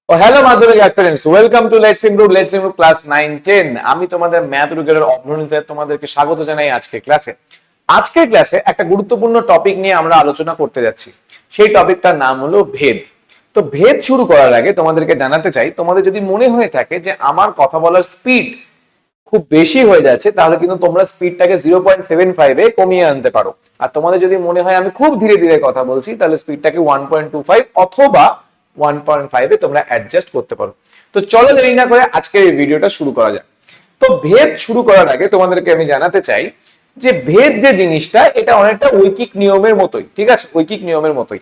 ও hello মাধ্যমিক aspirants, welcome to let's improve class 9-10। আমি তোমাদের ম্যাথ রুগের অগ্রণী স্যার, তোমাদেরকে স্বাগত জানাই আজকের ক্লাসে। আজকের ক্লাসে একটা গুরুত্বপূর্ণ টপিক নিয়ে আমরা আলোচনা করতে যাচ্ছি। সেই টপিকটার নাম হলো ভেদ। তো ভেদ শুরু করার আগে তোমাদেরকে জানাতে চাই, তোমাদের যদি মনে হয়ে থাকে যে আমার কথা বলার স্পিড খুব বেশি হয়ে যাচ্ছে, তাহলে কিন্তু তোমরা স্পিডটাকে 0.75 কমিয়ে আনতে পারো। আর তোমাদের যদি মনে হয় আমি খুব ধীরে ধীরে কথা বলছি, তাহলে স্পিডটাকে 1.25 অথবা 1.5 তোমরা অ্যাডজাস্ট করতে পারো। তো চলো দেরি না করে আজকের এই ভিডিওটা শুরু করা যাক। তো ভেদ শুরু করার আগে তোমাদেরকে আমি জানাতে চাই যে ভেদ যে জিনিসটা, এটা অনেকটা ঐকিক নিয়মের মতোই। ঠিক আছে, ঐকিক নিয়মের মতোই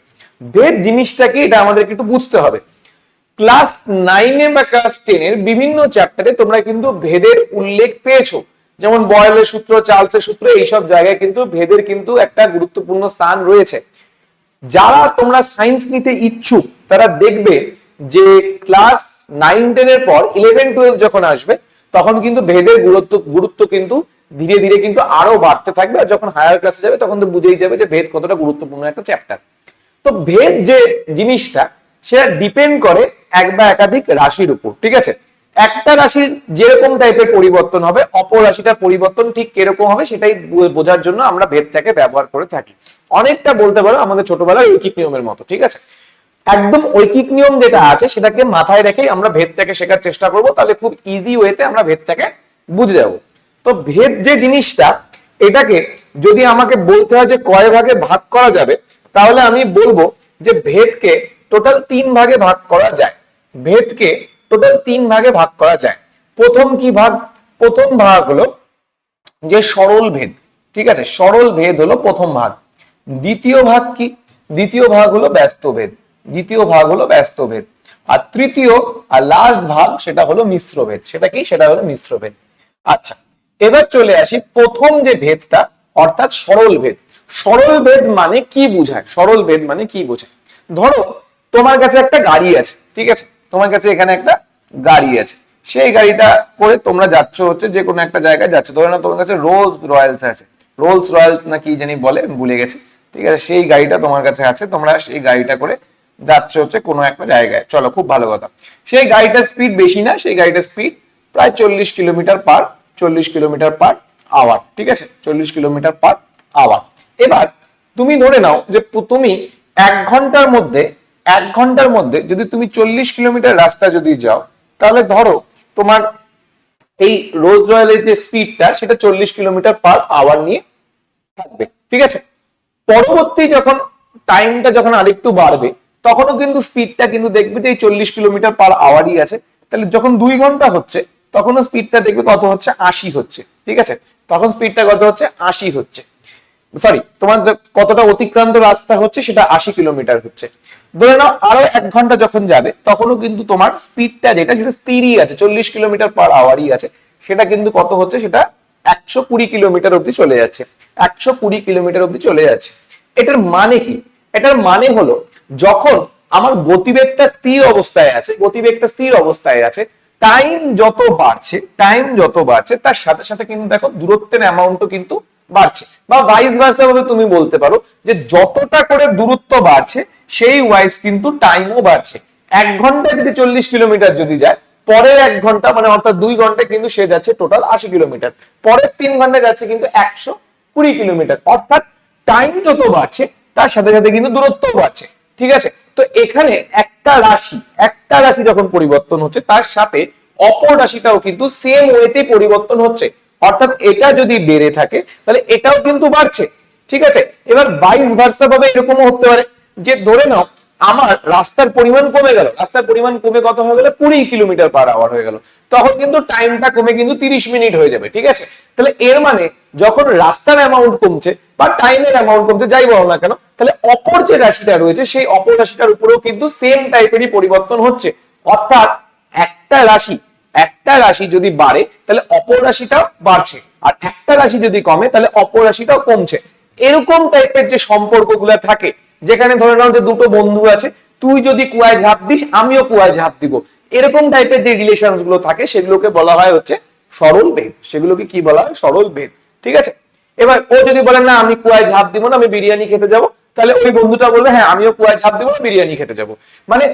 ভেদ জিনিসটাকে এটা আমাদেরকে একটু বুঝতে হবে। ক্লাস 9 বা ক্লাস 10 এর বিভিন্ন চ্যাপ্টারে তোমরা কিন্তু ভেদের উল্লেখ পেয়েছো, যেমন বয়েলের সূত্র, চার্লসের সূত্র, এইসব জায়গায় কিন্তু ভেদের কিন্তু একটা গুরুত্বপূর্ণ স্থান রয়েছে। যারা তোমরা সায়েন্স নিতে ইচ্ছুক তারা দেখবে যে ক্লাস 9-10 এর পর 11-12 যখন আসবে, তখন কিন্তু ভেদের গুরুত্ব কিন্তু ধীরে ধীরে কিন্তু আরো বাড়তে থাকবে। আর যখন হায়ার ক্লাসে যাবে তখন তো বুঝেই যাবে যে ভেদ কতটা গুরুত্বপূর্ণ একটা চ্যাপ্টার। তো ভেদ যে জিনিসটা, সেটা ডিপেন্ড করে এক বা একাধিক রাশির উপর। ঠিক আছে, একটা রাশির যেরকম টাইপের পরিবর্তন হবে, অপর রাশিটার পরিবর্তন ঠিক কিরকম হবে সেটাই বোঝার জন্য আমরা ভেদটাকে ব্যবহার করে থাকি। অনেকটা বলতে পারো আমাদের ছোটবেলার ঐকিক নিয়মের মতো। ঠিক আছে, একদম ঐকিক নিয়ম যেটা আছে সেটাকে মাথায় রেখেই আমরা ভেদটাকে শেখার চেষ্টা করব, তাহলে খুব ইজি ওয়েতে আমরা ভেদটাকে বুঝে যাব। তো ভেদ যে জিনিসটা, এটাকে যদি আমাকে বলতে হয় যে কয় ভাগে ভাগ করা যাবে, তাহলে আমি বলবো যে ভেদকে টোটাল 3 ভাগে ভাগ করা যায়। ভেদকে টোটাল 3 ভাগে ভাগ করা যায়। প্রথম কি ভাগ? প্রথম ভাগ হলো যে সরল ভেদ। ঠিক আছে, সরল ভেদ হলো প্রথম ভাগ। দ্বিতীয় ভাগ কি? দ্বিতীয় ভাগ হলো ব্যস্ত ভেদ। দ্বিতীয় ভাগ হলো ব্যস্ত ভেদ। আর তৃতীয় আর লাস্ট ভাগ সেটা হলো মিশ্র ভেদ। সেটা কি? সেটা হলো মিশ্র ভেদ। আচ্ছা, এবার চলে আসি প্রথম যে ভেদটা, অর্থাৎ সরল ভেদ। সরল ভেদ মানে কি বোঝায়? সরল ভেদ মানে কি বোঝায়? ধরো তোমার কাছে একটা গাড়ি আছে। ঠিক আছে, তোমার কাছে এখানে একটা গাড়ি আছে। সেই গাড়িটা করে তোমরা যাচ্ছ হচ্ছে যে কোনো একটা জায়গায় যাচ্ছ। ধরে নাও তোমার কাছে রোলস রয়্যালস আছে, রোলস রয়্যালস না কি জানি বলে, ভুলে গেছি। ঠিক আছে, সেই গাড়িটা তোমার কাছে আছে, তোমরা সেই গাড়িটা করে যাচ্ছে হচ্ছে কোনো একটা জায়গায়। চলো, খুব ভালো কথা। সেই গাড়িটার স্পিড বেশি না, সেই গাড়িটার স্পিড প্রায় 40 কিলোমিটার পার আওয়ার। ঠিক আছে, 40 কিলোমিটার পার আওয়ার। এবার তুমি ধরে নাও যে তুমি 1 ঘন্টার মধ্যে যদি তুমি 40 কিলোমিটার রাস্তা যদি যাও, তাহলে ধরো তোমার এই রোলস রয়্যালের যে স্পিডটা, সেটা 40 কিলোমিটার পার আওয়ার নিয়ে থাকবে। ঠিক আছে, পরবর্তী যখন টাইমটা যখন আরেকটু বাড়বে, তখনও কিন্তু স্পিডটা কিন্তু দেখবে যে এই 40 কিলোমিটার পার আওয়ারই আছে। তাহলে যখন 2 ঘন্টা হচ্ছে, তখনও স্পিডটা দেখবে কত হচ্ছে? 80 হচ্ছে। ঠিক আছে, তখন স্পিডটা কত হচ্ছে? 80 হচ্ছে। সরি, তোমার কতটা অতিক্রান্ত রাস্তা হচ্ছে সেটা 80 কিলোমিটার হচ্ছে। ধরে নাও আরো 1 ঘন্টা যখন যাবে, তখনও কিন্তু তোমার স্পিডটা যেটা, সেটা স্থিরই আছে, 40 কিলোমিটার পার আওয়ারই আছে। সেটা কিন্তু কত হচ্ছে? সেটা 120 কিলোমিটার অব্দি চলে যাচ্ছে। 120 কিলোমিটার অব্দি চলে যাচ্ছে। এটার মানে কি? এটার মানে হলো যখন আমার গতিবেগটা স্থির অবস্থায় আছে, গতিবেগটা স্থির অবস্থায় আছে, টাইম যত বাড়ছে তার সাথে সাথে কিন্তু দেখো দূরত্বের অ্যামাউন্টও কিন্তু বাড়ছে। বা ভাইস ভার্সা ভাবে তুমি বলতে পারো যে যতটা করে দূরত্ব বাড়ছে, সেই ওয়াইজ কিন্তু টাইমও বাড়ছে। 1 ঘন্টায় যদি 40 কিলোমিটার যদি যায়, পরের 1 ঘন্টা মানে অর্থাৎ 2 ঘন্টায় কিন্তু সে যাচ্ছে টোটাল 80 কিলোমিটার। পরের 3 ঘন্টায় যাচ্ছে কিন্তু 120 কিলোমিটার। অর্থাৎ টাইম যত বাড়ছে তার সাথে সাথে কিন্তু দূরত্ব বাড়ছে। ঠিক আছে, তো এখানে একটা রাশি যখন পরিবর্তন হচ্ছে, তার সাথে অপর রাশিটাও কিন্তু সেম ওয়েতে পরিবর্তন হচ্ছে। অর্থাৎ এটা যদি বেড়ে থাকে, তাহলে এটাও কিন্তু বাড়ছে। ঠিক আছে, এবার ভাইস ভার্সা ভাবে এরকমও হতে পারে যে ধরে নাও আমার রাস্তার পরিমাণ কমে গেল, রাস্তার পরিমাণ কমে কত হয়ে গেল? 20 কিলোমিটার পার আওয়ার হয়ে গেল। তখন কিন্তু টাইমটা কমে কিন্তু 30 মিনিট হয়ে যাবে। ঠিক আছে, তাহলে এর মানে যখন রাস্তার অ্যামাউন্ট কমছে বা টাইমের অ্যামাউন্ট কমছে, যাই বলো না কেন, তাহলে অপর যে রাশিটা রয়েছে সেই অপর রাশিটার উপরেও কিন্তু সেম টাইপেরই পরিবর্তন হচ্ছে। অর্থাৎ একটা রাশি যদি বাড়ে, তাহলে অপর রাশিটাও বাড়ছে, আর একটা রাশি যদি কমে, তাহলে অপর রাশিটাও কমছে। এরকম টাইপের যে সম্পর্কগুলো থাকে, যেখানে ধরে নাও যে দুটো বন্ধু আছে, তুই যদি কুয়ায় ঝাঁপ দিস, আমিও কুয়ায় ঝাঁপ দিব, এরকম টাইপের যে রিলেশন গুলো থাকে, সেগুলোকে বলা হয় হচ্ছে সরল ভেদ। সেগুলোকে কি বলা হয়? সরল ভেদ। ঠিক আছে, এবার ও যদি বলে না আমি কুয়ায় ঝাঁপ দিব না, আমি বিরিয়ানি খেতে যাব, তাহলে ওই বন্ধুটা বলবে হ্যাঁ আমিও কুয়ায় ঝাঁপ দেবো, বিরিয়ানি খেতে যাবো। মানে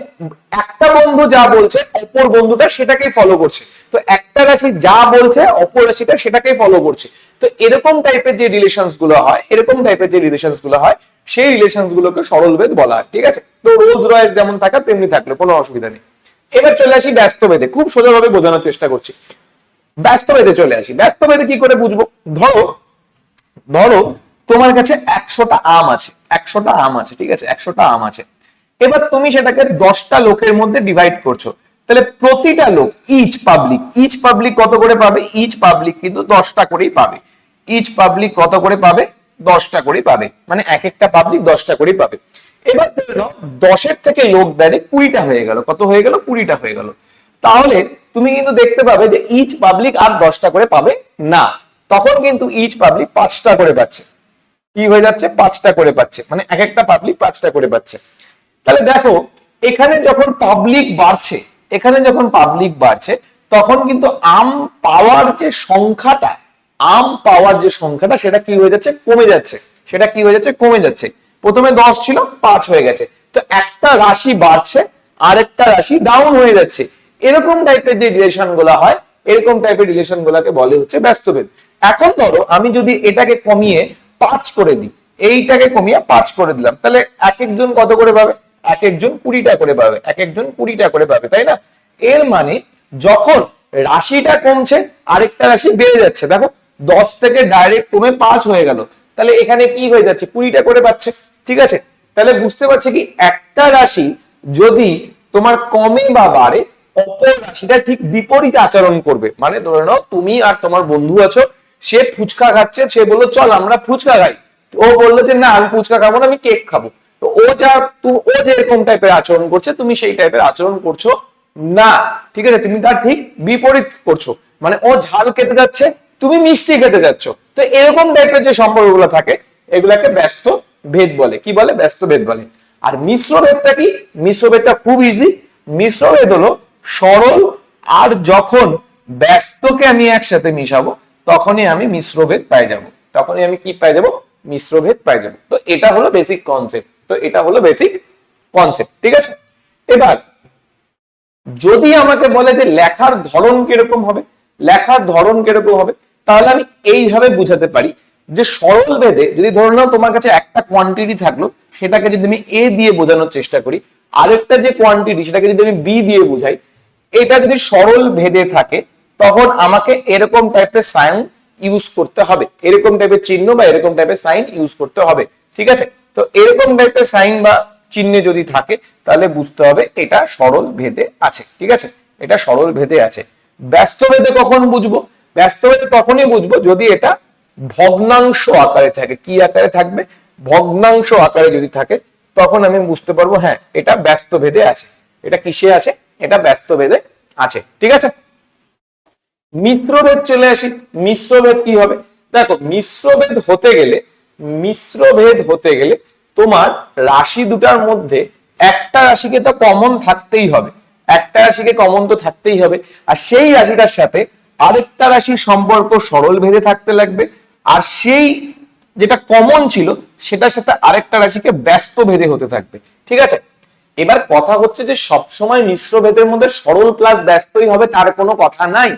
একটা বন্ধু যা বলছে অপর বন্ধুটা সেটাকেই ফলো করছে। তো একটা রাশি যা বলছে অপর রাশিটা সেটাকেই ফলো করছে। তো এরকম টাইপের যে রিলেশনস গুলো হয়, এরকম টাইপের যে রিলেশনস গুলো হয়, সেই রিলেশনস গুলোকে সরলভেদ বলা হয়। ঠিক আছে, তো রোলস রয়েস যেমন থাকা তেমনি থাকলে কোনো অসুবিধা নেই। এবার চলে আসি ব্যস্তভেদে, খুব সোজাভাবে বোঝানোর চেষ্টা করছি। ব্যস্তভেদে চলে আসি। ব্যস্তভেদে কি করে বুঝবো? ধরো ধরো তোমার কাছে 100টা আম আছে, 100টা আম আছে, ঠিক আছে, 100টা আম আছে। এবার তুমি সেটাকে 10টা লোকের মধ্যে ডিভাইড করছো, তাহলে প্রতিটা লোক ইচ পাবলিক কত করে পাবে? ইচ পাবলিক কিন্তু 10টা করেই পাবে। ইচ পাবলিক কত করে পাবে? 10টা করেই পাবে, মানে এক একটা পাবলিক 10টা করেই পাবে। এবার ধরে নাও 10-এর থেকে লোক বেড়ে 20টা হয়ে গেল। কত হয়ে গেল? 20টা হয়ে গেল। তাহলে তুমি কিন্তু দেখতে পাবে যে ইচ পাবলিক আর 10টা করে পাবে না, তখন কিন্তু ইচ পাবলিক 5টা করে পাচ্ছে। কি হয়ে যাচ্ছে? 5টা করে পাচ্ছে, মানে এক একটা পাবলিক 5টা করে পাচ্ছে। তাহলে দেখো এখানে যখন পাবলিক বাড়ছে, এখানে যখন পাবলিক বাড়ছে, তখন কিন্তু আম পাওয়ার যে সংখ্যাটা, আম পাওয়ার যে সংখ্যাটা সেটা কি হয়ে যাচ্ছে? কমে যাচ্ছে। সেটা কি হয়ে যাচ্ছে? কমে যাচ্ছে। প্রথমে 10 ছিল, 5 হয়ে গেছে। তো একটা রাশি বাড়ছে, আরেকটা রাশি ডাউন হয়ে যাচ্ছে। এরকম টাইপের যে রিলেশন গুলো হয়, এরকম টাইপের রিলেশন গুলাকে বলে হচ্ছে ব্যস্তভেদ। এখন ধরো আমি যদি এটাকে কমিয়ে 5 করে দিই, এইটাকে কমিয়ে 5 করে দিলাম, তাহলে এক একজন কত করে পাবে? এক একজন 20টা করে পাবে, এক একজন 20টা করে পাবে, তাই না? এর মানে যখন রাশিটা কমছে আরেকটা রাশি বেড়ে যাচ্ছে। দেখো 10 থেকে ডাইরেক্ট কমে 5 হয়ে গেল, তাহলে এখানে কি হয়ে যাচ্ছে? 20টা করে পাচ্ছে। ঠিক আছে, তাহলে বুঝতে পারছি কি একটা রাশি যদি তোমার কমে বা বাড়ে, অপর রাশিটা ঠিক বিপরীত আচরণ করবে। মানে ধরে নাও তুমি আর তোমার বন্ধু আছো, সে ফুচকা খাচ্ছে, সে বললো চল আমরা ফুচকা খাই, ও বললো যে না আমি ফুচকা খাবো না, আমি কেক খাবো। তো ও যেরকম টাইপের আচরণ করছে তুমি সেই টাইপের আচরণ করছো না। ঠিক আছে, তুমি তার ঠিক বিপরীত করছো। মানে ও ঝাল খেতে যাচ্ছে, তুমি মিষ্টি খেতে যাচ্ছ। তো এরকম টাইপের যে সম্পর্কগুলো থাকে এগুলাকে ব্যস্ত ভেদ বলে। কি বলে? ব্যস্ত ভেদ বলে। আর মিশ্র ভেদটা কি? মিশ্র ভেদটা খুব ইজি। মিশ্র ভেদ হলো সরল আর যখন ব্যস্তকে আমি একসাথে মিশাবো তখনই আমি মিশ্রভেদ পাই যাব। তখনই আমি কি পাই যাব? মিশ্রভেদ পাই যাব। তো এটা হলো বেসিক কনসেপ্ট। তো এটা হলো বেসিক কনসেপ্ট। ঠিক আছে, এবার যদি আমাকে বলে যে লেখার ধরন কিরকম হবে, লেখার ধরন কিরকম হবে, তাহলে আমি এইভাবে বুঝাতে পারি যে সরল ভেদে যদি ধরে নাও তোমার কাছে একটা কোয়ান্টিটি থাকলো, সেটাকে যদি আমি এ দিয়ে বোঝানোর চেষ্টা করি, আরেকটা যে কোয়ান্টিটি সেটাকে যদি আমি বি দিয়ে বুঝাই, এটা যদি সরল ভেদে থাকে তখন আমাকে এরকম টাইপের সাইন ইউজ করতে হবে, এরকম টাইপের চিহ্ন বা এরকম টাইপের সাইন ইউজ করতে হবে। ঠিক আছে, তো এরকম টাইপের সাইন বা চিহ্ন যদি থাকে তাহলে বুঝতে হবে এটা সরল ভেদে আছে। ঠিক আছে, এটা সরল ভেদে আছে। ব্যস্ত ভেদে কখন বুঝবো? ব্যস্ত ভেদে তখনই বুঝবো যদি এটা ভগ্নাংশ আকারে থাকে। কি আকারে থাকবে? ভগ্নাংশ আকারে যদি থাকে তখন আমি বুঝতে পারবো হ্যাঁ এটা ব্যস্ত ভেদে আছে। এটা কিসে আছে? এটা ব্যস্ত ভেদে আছে। ঠিক আছে, মিশ্রভেদ চলে আসি। মিশ্রভেদ কি হবে? দেখো মিশ্রভেদ হতে গেলে, মিশ্রভেদ হতে গেলে তোমার রাশি দুটার মধ্যে একটা রাশিকে তো কমন থাকতেই হবে, একটা রাশিকে কমন তো থাকতেই হবে। আর সেই রাশিটার সাথে আরেকটা রাশির সম্পর্ক সরল ভেদে থাকতে লাগবে, আর সেই যেটা কমন ছিল সেটার সাথে আরেকটা রাশিকে ব্যস্ত ভেদে হতে থাকবে। ঠিক আছে, এবার কথা হচ্ছে যে সবসময় মিশ্র ভেদের মধ্যে সরল প্লাস ব্যস্তই হবে তার কোনো কথা নাই।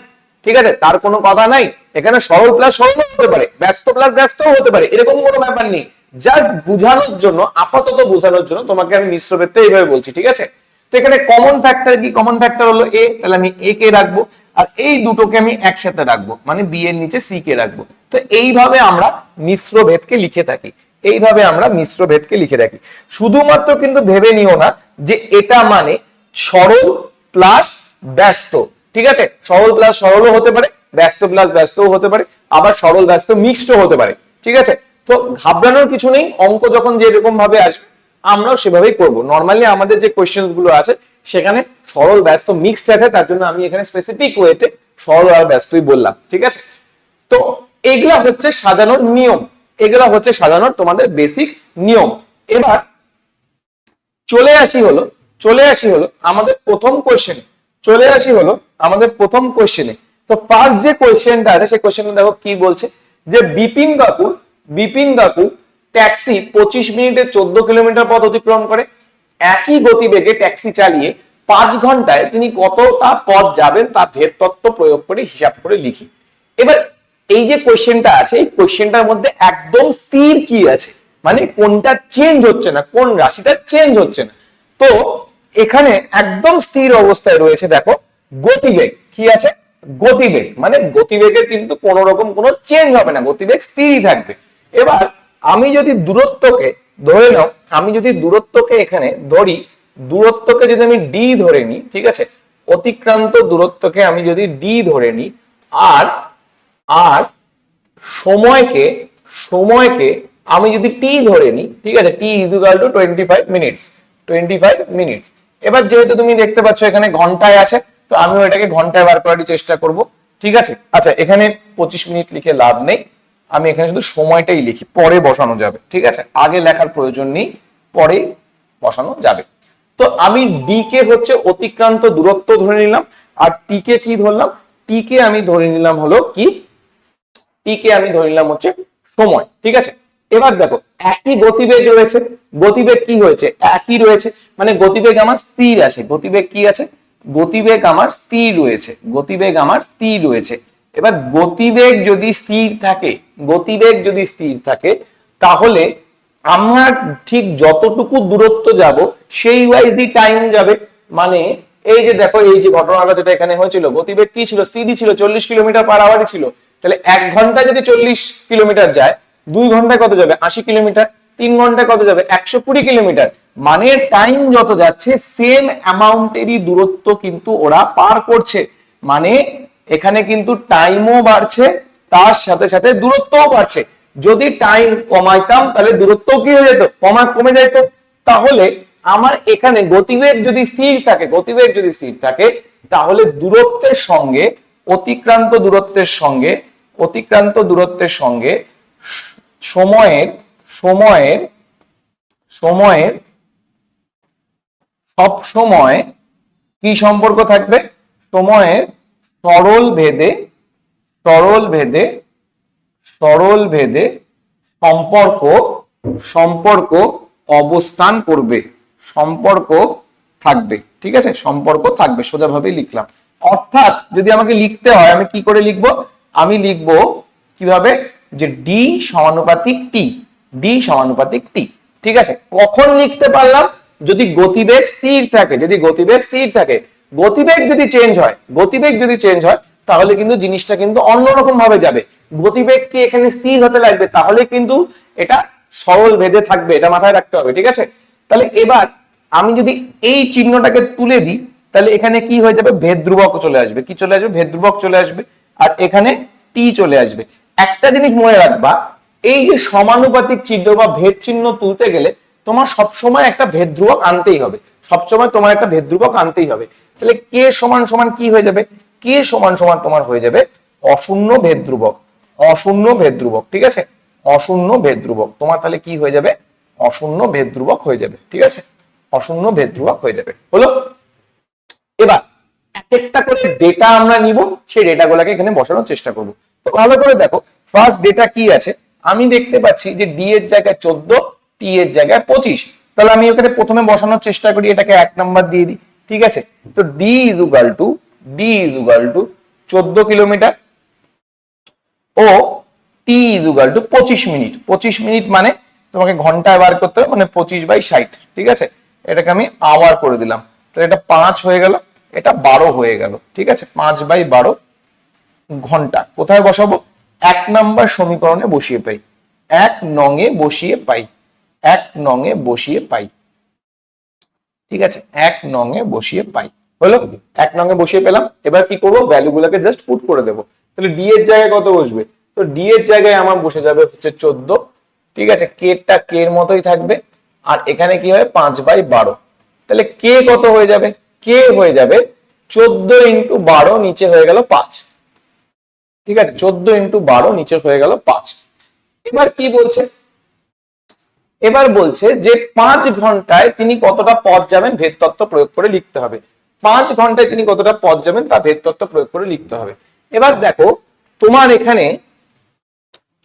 ঠিক আছে, তার কোনো কথা নাই। এখানে সরল প্লাস সরল হতে পারে, ব্যস্ত প্লাস ব্যস্তও হতে পারে, এরকম কোনো ব্যাপার নেই। জাস্ট বোঝানোর জন্য, আপাতত বোঝানোর জন্য তোমাকে আমি মিশ্র ভেদটা এইভাবে বলছি। ঠিক আছে, তো এখানে কমন ফ্যাক্টর কি? কমন ফ্যাক্টর হলো এ, তাহলে আমি এ কে রাখবো, আর এই দুটোকে আমি একসাথে রাখবো, মানে বি এর নিচে সি কে রাখবো। তো এইভাবে আমরা মিশ্র ভেদকে লিখে থাকি, এইভাবে আমরা মিশ্র ভেদকে লিখে রাখি। শুধুমাত্র কিন্তু ভেবে নিও না যে এটা মানে সরল প্লাস ব্যস্ত। ঠিক আছে, সরল প্লাস সরলও হতে পারে, ব্যস্ত প্লাস ব্যস্তও হতে পারে, আবার সরল ব্যস্ত মিক্সড হতে পারে। ঠিক আছে, তো ঘাবড়ানোর কিছু নেই। অঙ্ক যখন যেরকম ভাবে আসবে আমরাও সেভাবেই করব। নর্মালি আমাদের যে কোয়েশ্চেন গুলো আছে সেখানে সরল ব্যস্ত মিক্সড আছে, তার জন্য আমি এখানে স্পেসিফিক ওয়েতে সরল আর ব্যস্তই বললাম। ঠিক আছে, তো এগুলা হচ্ছে সাজানোর নিয়ম, এগুলা হচ্ছে সাজানোর তোমাদের বেসিক নিয়ম। এবার চলে আসি হলো আমাদের প্রথম কোয়েশ্চেনে। চলে আসি হলো আমাদের প্রথম কোয়েশ্চেনে। তো ফার্স্ট যে কোয়েশ্চেনটা আছে সেই কোয়েশ্চেনটা দেখো কি বলছে, যে বিপিন কাকু ট্যাক্সি 25 মিনিটে 14 কিলোমিটার পথ অতিক্রম করে। একই গতিবেগে ট্যাক্সি চালিয়ে 5 ঘন্টায় তিনি কতটা পথ যাবেন তা ভেদ তত্ত্ব প্রয়োগ করে হিসাব করে লিখি। এবার এই যে কোশ্চেনটা আছে, এই কোশ্চেনটার মধ্যে একদম স্থির কি আছে, মানে কোনটা চেঞ্জ হচ্ছে না, কোন রাশিটা চেঞ্জ হচ্ছে না। তো এখানে একদম স্থির অবস্থায় রয়েছে, দেখো গতিবেগ কি আছে, গতিবেগ মানে গতিবেগে কিন্তু কোন রকম কোনো চেঞ্জ হবে না, গতিবেগ স্থিরই থাকবে। এবার আমি যদি দূরত্বকে ধরে নাও, আমি যদি দূরত্বকে এখানে ধরি, দূরত্বকে যদি আমি ডি ধরে নিই, ঠিক আছে, অতিক্রান্ত দূরত্বকে আমি যদি ডি ধরে নিই, আর আর সময়কে সময়কে আমি যদি টি ধরে নিই, ঠিক আছে, T is equal to 25 minutes, 25 minutes. এবার যেহেতু তুমি দেখতে পাচ্ছ এখানে ঘন্টায় আছে, তো আমি এটাকে ঘন্টায় বার করার চেষ্টা করব, ঠিক আছে। আচ্ছা, এখানে 25 মিনিট লিখে লাভ নেই, আমি এখানে শুধু সময়টাই লিখি, পরে বসানো যাবে, ঠিক আছে, আগে লেখার প্রয়োজন নেই, পরে বসানো যাবে। তো আমি ডি কে হচ্ছে অতিক্রান্ত দূরত্ব ধরে নিলাম, আর টি কে কি ধরলাম, টি কে আমি ধরে নিলাম হলো কি, টি কে আমি ধরে নিলাম হচ্ছে সময়, ঠিক আছে। এবার দেখো একই গতিবেগ রয়েছে, গতিবেগ কি হয়েছে, একই রয়েছে, মানে গতিবেগ আমার স্থির আছে, গতিবেগ কি আছে, গতিবেগ আমার স্থির রয়েছে, গতিবেগ আমার স্থির রয়েছে। এবার গতিবেগ যদি স্থির থাকে, গতিবেগ যদি স্থির থাকে, তাহলে আমরা ঠিক যতটুকু দূরত্ব যাব সেই ওয়াইজই টাইম যাবে। মানে এই যে দেখো, এই যে ঘটনাটা যেটা এখানে হয়েছিল, গতিবেগ কি ছিল, স্থিরই ছিল, 40 কিলোমিটার পার আওয়ারই ছিল। তাহলে 1 ঘন্টায় যদি 40 কিলোমিটার যায়, 2 ঘন্টায় কত যাবে, 80 কিলোমিটার, 3 ঘন্টায় কত যাবে, 120 কিলোমিটার। মানে টাইম যত যাচ্ছে সেম অ্যামাউন্টেরই দূরত্ব কিন্তু ওরা পার করছে, মানে এখানে কিন্তু টাইমও বাড়ছে, তার সাথে সাথে দূরত্বও বাড়ছে। যদি টাইম কমাইতাম তাহলে দূরত্ব কি হয়ে যেত, কমে যেত। তাহলে আমার এখানে গতিবেগ যদি স্থির থাকে, গতিবেগ যদি স্থির থাকে, তাহলে দূরত্বের সঙ্গে অতিক্রান্ত দূরত্বের সঙ্গে, অতিক্রান্ত দূরত্বের সঙ্গে সময়ের সময়ের সময়ের সব সময় কি সম্পর্ক থাকবে, সময়ের সরল ভেদে সরল ভেদে সরল ভেদে সম্পর্ক সম্পর্ক অবস্থান করবে, সম্পর্ক থাকবে, ঠিক আছে, সম্পর্ক থাকবে, সোজাভাবে লিখলাম। অর্থাৎ যদি আমাকে লিখতে হয় আমি কি করে লিখবো, আমি লিখবো কিভাবে, যে ডি সমানুপাতিক টি, ডি সমানুপাতিক টি, ঠিক আছে। কখন লিখতে পারলাম, যদি গতিবেগ স্থির থাকে, যদি গতিবেগ স্থির থাকে। গতিবেগ যদি চেঞ্জ হয়, গতিবেগ যদি চেঞ্জ হয়, তাহলে কিন্তু জিনিসটা কিন্তু অন্যরকম ভাবে যাবে। গতিবেগ কি এখানে স্থির হতে লাগবে, তাহলে কিন্তু এটা সরল ভেদে থাকবে, এটা মাথায় রাখতে হবে, ঠিক আছে। তাহলে এবার আমি যদি এই চিহ্নটাকে তুলে দিই, তাহলে এখানে কি হয়ে যাবে, ভেদ ধ্রুবক চলে আসবে, কি চলে আসবে, ভেদ ধ্রুবক চলে আসবে, আর এখানে টি চলে আসবে। একটা জিনিস মনে রাখবা, এই যে সমানুপাতিক চিহ্ন বা ভেদ চিহ্ন তুলতে গেলে তোমার সবসময় একটা ভেদ ধ্রুবক আনতেই হবে, সবসময় তোমার একটা ভেদ ধ্রুবক আনতেই হবে। তাহলে কে সমান সমান কি হয়ে যাবে, কে সমান সমান তোমার হয়ে যাবে অশূন্য ভেদ ধ্রুবক, অশূন্য ভেদ ধ্রুবক, ঠিক আছে, অশূন্য ভেদ ধ্রুবক তোমার তাহলে কি হয়ে যাবে, অশূন্য ভেদ ধ্রুবক হয়ে যাবে, ঠিক আছে, অশূন্য ভেদ ধ্রুবক হয়ে যাবে, হলো। এবার এক একটা করে ডেটা আমরা নিব, সেই ডেটাগুলোকে এখানে বসানোর চেষ্টা করব। তো ভালো করে দেখো, ফার্স্ট ডেটা কি আছে, আমি দেখতে পাচ্ছি যে ডি এর জায়গায় 14, টি এর জায়গায় 25। তাহলে আমি ওখানে প্রথমে বসানোর চেষ্টা করি, এটাকে 1 নাম্বার দিয়ে দিই, ঠিক আছে। তো D is equal to 14 kilometre ও T is equal to 25 minute. 25 minute মানে তোমাকে ঘন্টায় বার করতে হবে, মানে 25/60, ঠিক আছে। এটাকে আমি আওয়ার করে দিলাম, তাহলে এটা 5 হয়ে গেল, এটা 12 হয়ে গেল, ঠিক আছে, 5/12 ঘন্টা। কোথায় বসাবো, 1 নাম্বার সমীকরণে বসিয়ে পাই, 1 নঙে বসিয়ে পাই, 1 নঙে বসিয়ে পাই, ঠিক আছে, 1 নঙে বসিয়ে পাই, হলো। 1 নঙে বসিয়ে পেলাম। এবার কি করবো, ভ্যালু গুলোকে জাস্ট পুট করে দেবো। তাহলে ডি এর জায়গায় কত বসবে, তো ডি এর জায়গায় আমার বসে যাবে হচ্ছে 14, ঠিক আছে, কে টা কে এর মতোই থাকবে, আর এখানে কি হয় 5/12। তাহলে কে কত হয়ে যাবে, কে হয়ে যাবে 14 ইন্টু 12, নিচে হয়ে গেল 5, ঠিক আছে, 14 ইন্টু 12 নিচে হয়ে গেল 5। এবার কি বলছে, এবার বলছে যে 5 ঘন্টায় তিনি কতটা পথ যাবেন ভেদ তত্ত্ব প্রয়োগ করে লিখতে হবে। 5 ঘন্টায় তিনি কতটা পথ যাবেন তা ভেদ তত্ত্ব প্রয়োগ করে লিখতে হবে। এবার দেখো তোমার এখানে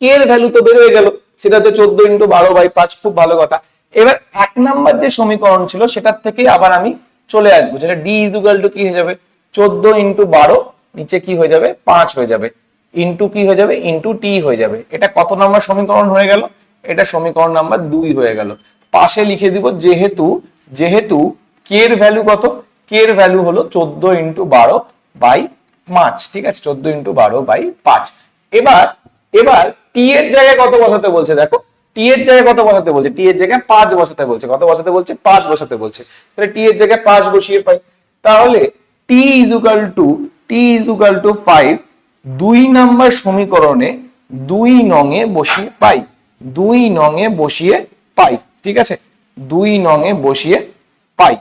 কে এর ভ্যালু তো বের হয়ে গেল, সেটা তো 14 × 12/5, খুব ভালো কথা। এবার 1 নাম্বার যে সমীকরণ ছিল সেটার থেকে আবার আমি চলে আসবো, যেটা ডি ইকুয়াল টু কি হয়ে যাবে 14 × 12, নিচে কি হয়ে যাবে 5 হয়ে যাবে, ইন্টু কি হয়ে যাবে ইন্টু টি হয়ে যাবে। এটা কত নাম্বার সমীকরণ হয়ে গেল? এটা সমীকরণ নাম্বার 2 হয়ে গেল। পাশে লিখে দিব যেহেতু যেহেতু কে এর ভ্যালু কত, কে এর ভ্যালু হলো 14 × 12/5, ঠিক আছে 14 × 12/5। এবার এবার টি এর জায়গায় কত বসাতে বলছে দেখো, টি এর জায়গায় কত বসাতে বলছে, টি এর জায়গায় 5 বসাতে বলছে, কত বসাতে বলছে 5 বসাতে বলছে। তাহলে টি এর জায়গায় 5 বসিয়ে পাই, তাহলে টি ইজ ইকুয়াল টু 5 2 নাম্বার সমীকরণে 2 নং এ বসিয়ে পাই, 2 নং এ বসিয়ে পাই, ঠিক আছে 2 নং এ বসিয়ে পাই।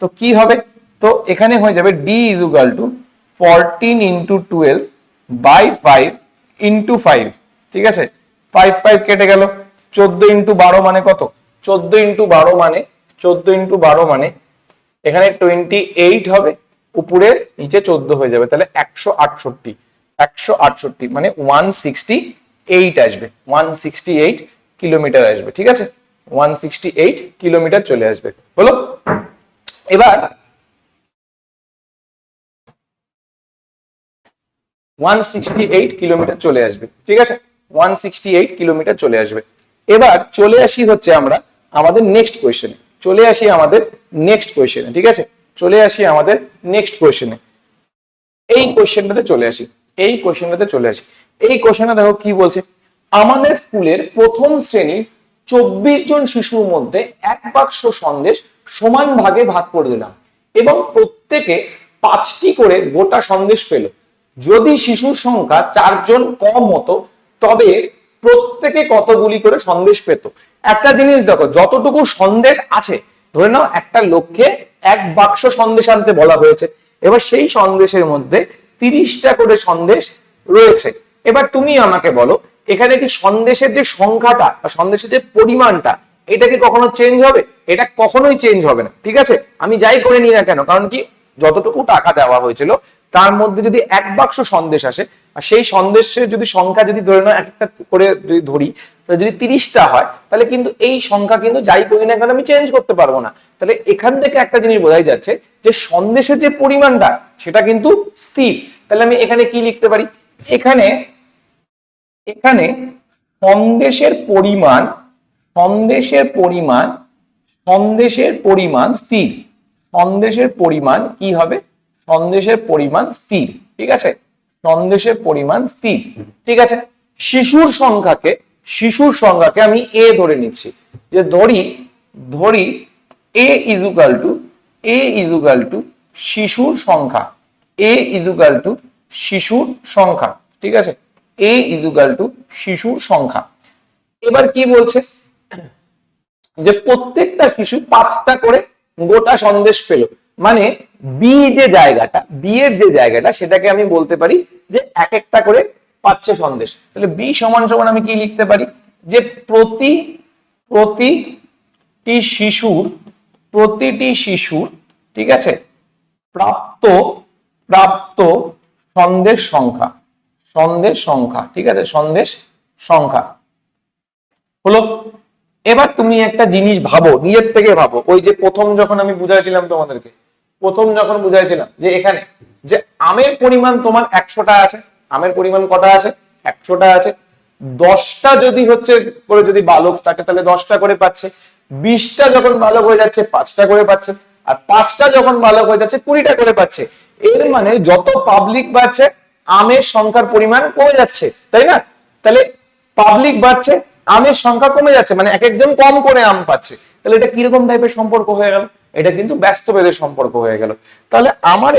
তো কি হবে, তো এখানে হয়ে যাবে ডি ইজ ইকুয়াল টু 14 × 12/5 × 5, ঠিক আছে 5 5 কেটে গেল, 14 × 12 মানে কত, 14 × 12 মানে 14 × 12 মানে এখানে 28 হবে, উপরে নিচে 14 হয়ে যাবে, তাহলে 168 মানে 168 আসবে, 168 কিলোমিটার আসবে, ঠিক আছে 168 কিলোমিটার চলে আসবে, হলো। এবার 168 কিলোমিটার চলে আসবে, ঠিক আছে 168 কিলোমিটার চলে আসবে। এবার চলে আসি হচ্ছে আমরা আমাদের নেক্সট কোয়েশ্চেনে, চলে আসি আমাদের নেক্সট কোয়েশ্চেনে, ঠিক আছে চলে আসি আমাদের নেক্সট কোয়েশ্চেনে। এই কোয়েশ্চেনটাতে চলে আসি, এই কোয়েশ্চেনটাতে চলে আসি। এই কোয়েশ্চেনে দেখো কি বলছে, আমাদের স্কুলের প্রথম শ্রেণীর 24 জন শিশুর মধ্যে এক বাক্স সন্দেশ সমান ভাগে ভাগ করে দিলাম এবং প্রত্যেকে 5টি করে গোটা সন্দেশ পেল। যদি শিশুর সংখ্যা 4 জন কম হতো তবে প্রত্যেকে কতগুলি করে সন্দেশ পেত। একটা জিনিস দেখো, যতটুকু সন্দেশ আছে, ধরে নাও একটা লোককে 1 বাক্স সন্দেশ আনতে বলা হয়েছে, এবার সেই সন্দেশের মধ্যে 30টা করে সন্দেশ রয়েছে। এবার তুমি আমাকে বলো এখানে কি সন্দেশের যে সংখ্যাটা বা সন্দেশের যে পরিমাণটা, এটা কি কখনো চেঞ্জ হবে? এটা কখনোই চেঞ্জ হবে না, ঠিক আছে আমি যাই করে নিই না কেন, কারণ কি যতটুকু টাকা দেওয়া হয়েছিল তার মধ্যে যদি 1 বাক্স সন্দেশ আসে আর সেই সন্দেশের যদি সংখ্যা যদি ধরে নাও একটা করে যদি ধরি, তাহলে যদি 30টা হয় তাহলে কিন্তু এই সংখ্যা কিন্তু যাই করি না কেন আমি চেঞ্জ করতে পারবো না। তাহলে এখান থেকে একটা জিনিস বোঝাই যাচ্ছে যে সন্দেশের যে পরিমাণটা সেটা কিন্তু স্থির। তাহলে আমি এখানে কি লিখতে পারি, এখানে এখানে সন্দেশের পরিমাণ সন্দেশের পরিমাণ সন্দেশের পরিমাণ স্থির, সন্দেশের পরিমাণ কি হবে, সন্দেশের পরিমাণ স্থির, ঠিক আছে সন্দেশের পরিমাণ স্থির, ঠিক আছে। শিশুর সংখ্যাকে আমি এ ধরে নিচ্ছি, যে ধরি এ ইজ ইকুয়াল টু শিশুর সংখ্যা, এ ইজ ইকুয়াল টু শিশুর সংখ্যা, ঠিক আছে এ ইজ ইকুয়াল টু শিশুর সংখ্যা। এবার কি বলছে যে প্রত্যেকটা শিশু 5টা করে গোটা সন্দেশ পেল, মানে বি এর যে জায়গাটা সেটাকে আমি বলতে পারি যে এক একটা করে পাচ্ছে সন্দেশ। তাহলে বি সমান সমান আমি কি লিখতে পারি, যে প্রতিটি শিশুর ঠিক আছে প্রাপ্ত সন্দেশ সংখ্যা, ঠিক আছে সন্দেশ সংখ্যা হলো। এবার তুমি একটা জিনিস ভাবো, নিজের থেকে ভাবো, ওই যে প্রথম যখন আমি বুঝাইছিলাম তোমাদেরকে, যে এখানে যে আমের পরিমাণ তোমার 100টা আছে, আমের পরিমাণ কটা আছে 100টা আছে, 10টা যদি হচ্ছে করে যদি বালক থাকে তাহলে 10টা করে পাচ্ছে, 20টা যখন বালক হয়ে যাচ্ছে 5টা করে পাচ্ছে, আর 5টা যখন বালক হয়ে যাচ্ছে 20টা করে পাচ্ছে। এর মানে যত পাবলিক বাড়ছে আমের সংখ্যার পরিমাণ কমে যাচ্ছে, তাই না? তাহলে পাবলিক বাড়ছে আমের সংখ্যা কমে যাচ্ছে, মানে এক একজন কম করে আম পাচ্ছে। তাহলে এটা কিরকম টাইপের সম্পর্ক হয়ে গেল, এটা কিন্তু ব্যস্তভেদের সম্পর্ক হয়ে গেল। তাহলে আমার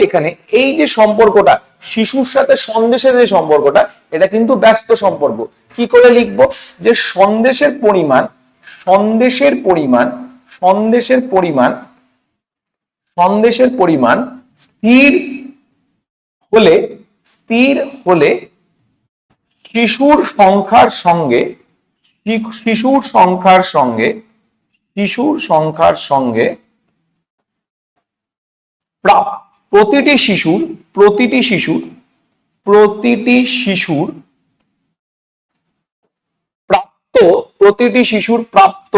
এখানে এই যে সম্পর্কটা শিশুর সাথে সন্দেশের যে সম্পর্কটা, এটা কিন্তু ব্যস্ত সম্পর্ক। কি করে লিখবো, যে সন্দেশের পরিমাণ স্থির হলে শিশুর সংখ্যার সঙ্গে প্রতিটি শিশুর প্রতিটি শিশুর প্রাপ্ত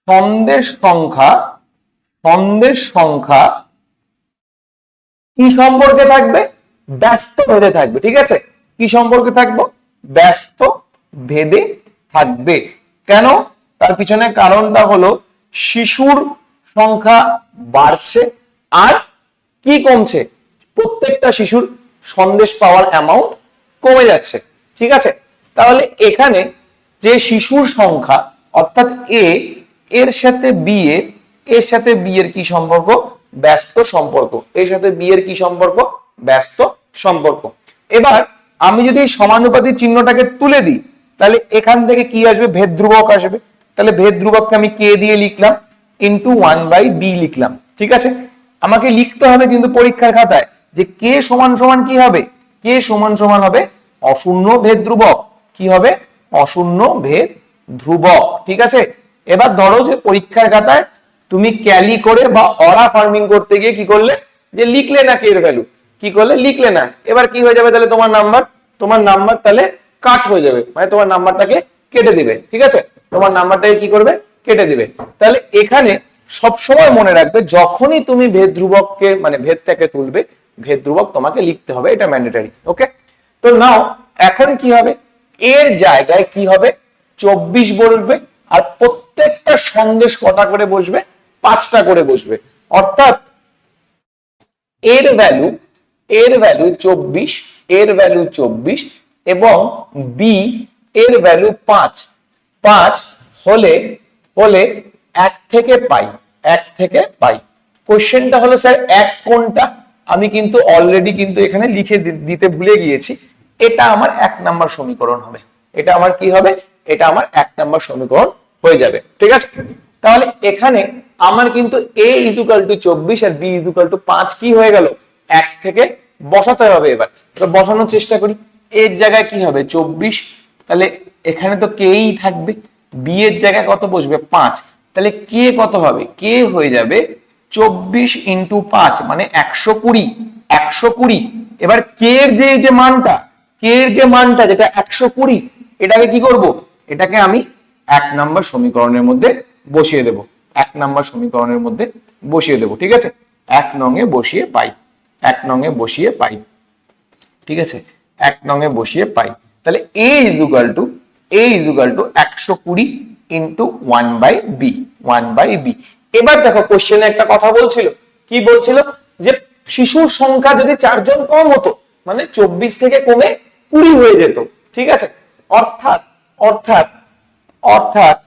সন্দেশ সংখ্যা কি সম্পর্কে থাকবে? ব্যস্ত ভেদে থাকবে। ঠিক আছে, কি সম্পর্কে থাকবো? ব্যস্ত ভেদে থাকবে। কেন? তার পিছনে কারণটা হলো শিশুর সংখ্যা বাড়ছে আর কি কমছে? প্রত্যেকটা শিশুর সন্দেশ পাওয়ার অ্যামাউন্ট কমে যাচ্ছে। ঠিক আছে, তাহলে এখানে যে শিশুর সংখ্যা অর্থাৎ এর সাথে বি এর কি সম্পর্ক? ব্যস্ত সম্পর্ক। এর সাথে বি এর কি সম্পর্ক? ব্যস্ত সম্পর্ক। এবার আমি যদি সমানুপাতিক চিহ্নটাকে তুলে দিই তাহলে এখান থেকে কি আসবে? ভেদ ধ্রুবক আসবে। তাহলে ভেদ ধ্রুবককে আমি কে দিয়ে লিখলাম, ইন্টু 1/b লিখলাম। ঠিক আছে, আমাকে লিখতে হবে কিন্তু পরীক্ষার খাতায় যে কে সমান সমান কি হবে? কে সমান সমান হবে অশূন্য ভেদ ধ্রুবক। কি হবে? অশূন্য ভেদ ধ্রুবক। ঠিক আছে, এবার ধরো যে পরীক্ষার খাতায় তুমি ক্যালি করে বা অরা ফার্মিং করতে গিয়ে কি করলে? যে লিখলে না কে এর ভ্যালু, কি করলে? লিখলে না। এবার কি হয়ে যাবে? তাহলে তোমার নাম্বার তাহলে কাট হয়ে যাবে, মানে তোমার নাম্বারটাকে কেটে দিবে। ঠিক আছে, তোমার নাম্বারটাকে কি করবে? কেটে দিবে। তাহলে এখানে সবসময় মনে রাখবে যখনই তুমি ভেদ ধ্রুবককে মানে ভেদটাকে তুলবে, ভেদ ধ্রুবক তোমাকে লিখতে হবে, এটা ম্যান্ডেটরি। ওকে, তো নাও এখন কি হবে? এর জায়গায় কি হবে? 24 বলবে আর প্রত্যেকটা সন্দেশ কটা করে বসবে? 5টা করে বসবে। অর্থাৎ এর ভ্যালু 24, এর ভ্যালু 24 এবং বি এর ভ্যালু 5 হলে 1 থেকে পাই। কোশ্চেনটা হলো স্যার 1 কোনটা? আমি কিন্তু অলরেডি কিন্তু এখানে লিখে দিতে ভুলে গিয়েছি। এটা আমার 1 নাম্বার সমীকরণ হবে। এটা আমার কি হবে? এটা আমার 1 নাম্বার সমীকরণ হয়ে যাবে। ঠিক আছে, তাহলে এখানে আমার কিন্তু a = 24 আর b = 5 কি হয়ে গেল? 1 থেকে বসাতে হবে। এবার বসানোর চেষ্টা করি। এর জায়গায় কি হবে? 24, তাহলে এখানে তো কেই থাকবে। বি এর জায়গায় কত বসবে? 5, তাহলে কে কত হবে? কে হয়ে যাবে 24 × 5 মানে 120। এবার কে এর যে মানটা যেটা 120, এটাকে কি করব? এটাকে আমি 1 নাম্বার সমীকরণের মধ্যে বসিয়ে দেব। 1 নাম্বার সমীকরণের মধ্যে বসিয়ে দেব। ঠিক আছে, 1 নং এ বসিয়ে পাই। ঠিক আছে, 1 নং এ বসিয়ে পাই। তাহলে a = 120 × 1/b। এবার দেখো কোশ্চেনে একটা কথা বলছিল, কি বলছিল? যে শিশুর সংখ্যা যদি 4 জন কম হতো, মানে 24 থেকে কমে 20 হয়ে যেত। ঠিক আছে, অর্থাৎ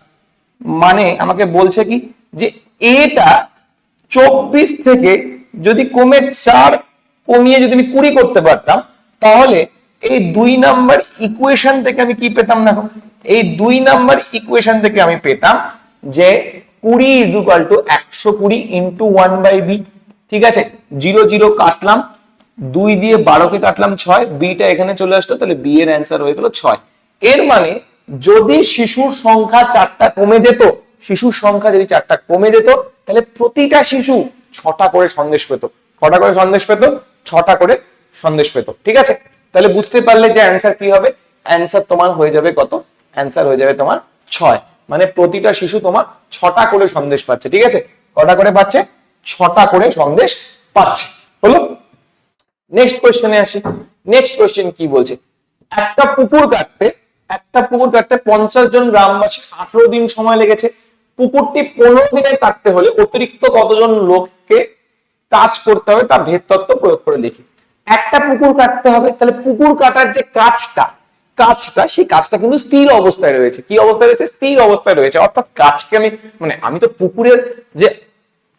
মানে আমাকে বলছে কি যে এটা 24 থেকে যদি কমে 4 কমিয়ে যদি আমি 20 করতে পারতাম, তাহলে এই 2 নাম্বার ইকুয়েশন থেকে আমি কি পেতাম? দেখো, এই 2 নাম্বার ইকুয়েশন থেকে আমি পেতাম যে 20 = 120 × 1/b। ঠিক আছে, 0 0 কাটলাম, 2 দিয়ে 12 কে কাটলাম 6, বিটা এখানে চলে আসতো, তাহলে বি এর অ্যান্সার হয়ে গেল 6। এর মানে যদি শিশুর সংখ্যা 4টা কমে যেত, তাহলে প্রতিটা শিশু 6টা করে সন্দেশ পেত। কটা করে সন্দেশ পেত? 6টা করে সন্দেশ পেত। ঠিক আছে, তাহলে বুঝতে পারলে যে অ্যান্সার কি হবে? অ্যান্সার তোমার হয়ে যাবে কত? অ্যান্সার হয়ে যাবে তোমার 6। মানে প্রতিটা শিশু তোমার 6টা করে সন্দেশ পাচ্ছে। ঠিক আছে, কটা করে পাচ্ছে? 6টা করে সন্দেশ পাচ্ছে। হলো? নেক্সট কোশ্চেনে আসি। নেক্সট কোশ্চেন কি বলছে? একটা পুকুর কাটতে 50 জন গ্রামবাসী 18 দিন সময় লেগেছে। পুকুরটি 15 দিনে কাটতে হলে অতিরিক্ত কতজন লোককে কাজ করতে হবে তা ভেদ তত্ত্ব প্রয়োগ করে লিখি। একটা পুকুর কাটতে হবে, তাহলে পুকুর কাটার যে কাজটা সেই কাজটা কিন্তু স্থির অবস্থায় রয়েছে। কি অবস্থায় রয়েছে? স্থির অবস্থায় রয়েছে। অর্থাৎ কাজকে আমি তো পুকুরের যে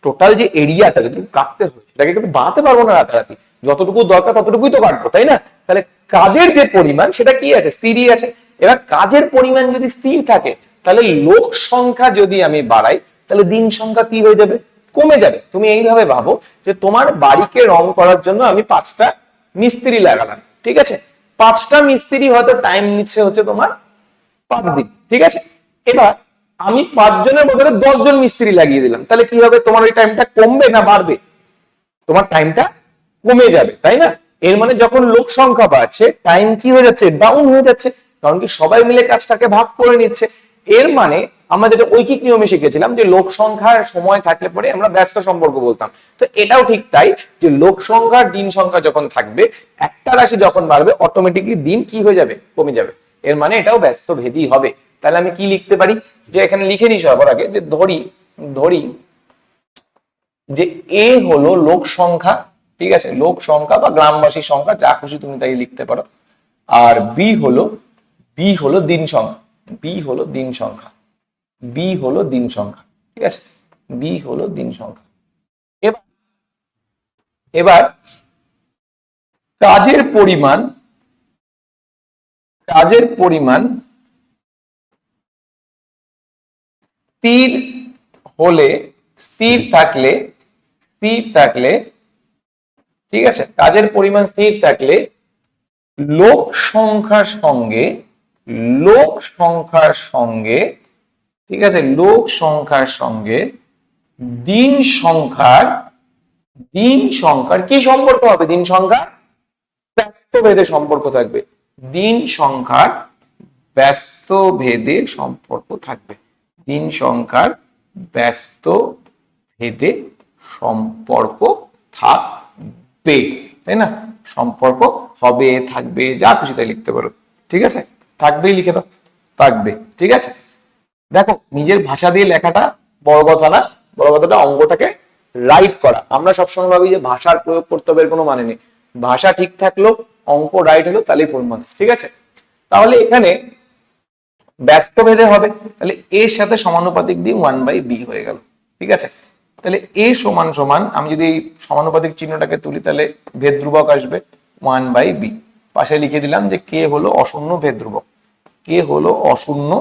টোটাল যে এরিয়াটা যেটুকু কাটতে হয় সেটাকে কিন্তু বাড়াতে পারবো না রাতারাতি। যতটুকু দরকার ততটুকুই তো কাটবো, তাই না? তাহলে কাজের যে পরিমাণ সেটা কি আছে? স্থিরই আছে। এবার কাজের পরিমাণ যদি স্থির থাকে, তাহলে লোক সংখ্যা যদি আমি বাড়াই, তাহলে দিন সংখ্যা কি হয়ে যাবে? কমে যাবে। তুমি এইভাবে ভাবো যে তোমার বাড়িকে রং করার জন্য আমি 5টা মিস্ত্রি লাগালাম। ঠিক আছে, 5টা মিস্ত্রি হয়তো টাইম নিচ্ছে হচ্ছে তোমার 5 দিন। ঠিক আছে, এবার আমি 5 জনের বদলে 10 জন মিস্ত্রি লাগিয়ে দিলাম, তাহলে কি হবে? তোমার ওই টাইমটা কমবে না বাড়বে? তোমার টাইমটা কমে যাবে, তাই না? এর মানে যখন লোক সংখ্যা বাড়ছে, টাইম কি হয়ে যাচ্ছে? ডাউন হয়ে যাচ্ছে। কারণ কি সবাই মিলে কাজটাকে ভাগ করে নিচ্ছে। এর মানে আমরা যেটা ঐকিক নিয়মে শিখেছিলাম যে লোক সংখ্যার সময় থাকলে পরে আমরা ব্যস্ত সম্পর্ক বলতাম, তো এটাও ঠিক তাই যে লোক সংখ্যার দিন সংখ্যা যখন থাকবে, একটা রাশি যখন বাড়বে অটোমেটিকলি দিন কি হয়ে যাবে, কমে যাবে। এর মানে এটাও ব্যস্ত ভেদী হবে। তাহলে আমি কি লিখতে পারি, যে এখানে লিখে নিই সবার আগে, যে ধরি ধরি যে এ হলো লোক সংখ্যা, ঠিক আছে, লোক সংখ্যা বা গ্রামবাসী সংখ্যা, যা খুশি তুমি তাই লিখতে পারো। আর বি হলো দিন সংখ্যা, বি হলো দিন সংখ্যা, বি হলো দিন সংখ্যা, ঠিক আছে, বি হলো দিন সংখ্যা। এবার এবার কাজের পরিমাণ স্থির হলে, স্থির থাকলে, ঠিক আছে, কাজের পরিমাণ স্থির থাকলে লোক সংখ্যার সঙ্গে, ঠিক আছে, লোক সংখ্যার সঙ্গে দিন সংখ্যার কি সম্পর্ক হবে, দিন সংখ্যা ব্যস্ত ভেদে সম্পর্ক থাকবে, দিন সংখ্যার ব্যস্ত ভেদে সম্পর্ক থাকবে, দিন সংখ্যার ব্যস্ত ভেদে সম্পর্ক থাকবে, তাই না, সম্পর্ক হবে, থাকবে, যা খুশি তাই লিখতে পারো, ঠিক আছে, থাকবেই লিখে দাও, থাকবে, ঠিক আছে। দেখো নিজের ভাষা দিয়ে লেখাটা বড় কথা না, বড় কথাটা অঙ্কটাকে রাইট করা। আমরা সবসময় ভাবি যে ভাষার প্রয়োগ করতে হবে, এর কোনো মানে নেই, ভাষা ঠিক থাকলো, অঙ্ক রাইট হলো, তাহলেই ফুল মার্কস, ঠিক আছে। তাহলে এখানে ব্যস্ত ভেদে হবে, তাহলে এর সাথে সমানুপাতিক দিয়ে 1/b হয়ে গেল, ঠিক আছে। তাহলে এ সমান সমান, আমি যদি সমানুপাতিক চিহ্নটাকে তুলি তাহলে ভেদ ধ্রুবক আসবে 1/b, পাশে লিখে দিলাম যে কে হলো অশূন্য ভেদ ধ্রুবক, কে হলো অশূন্য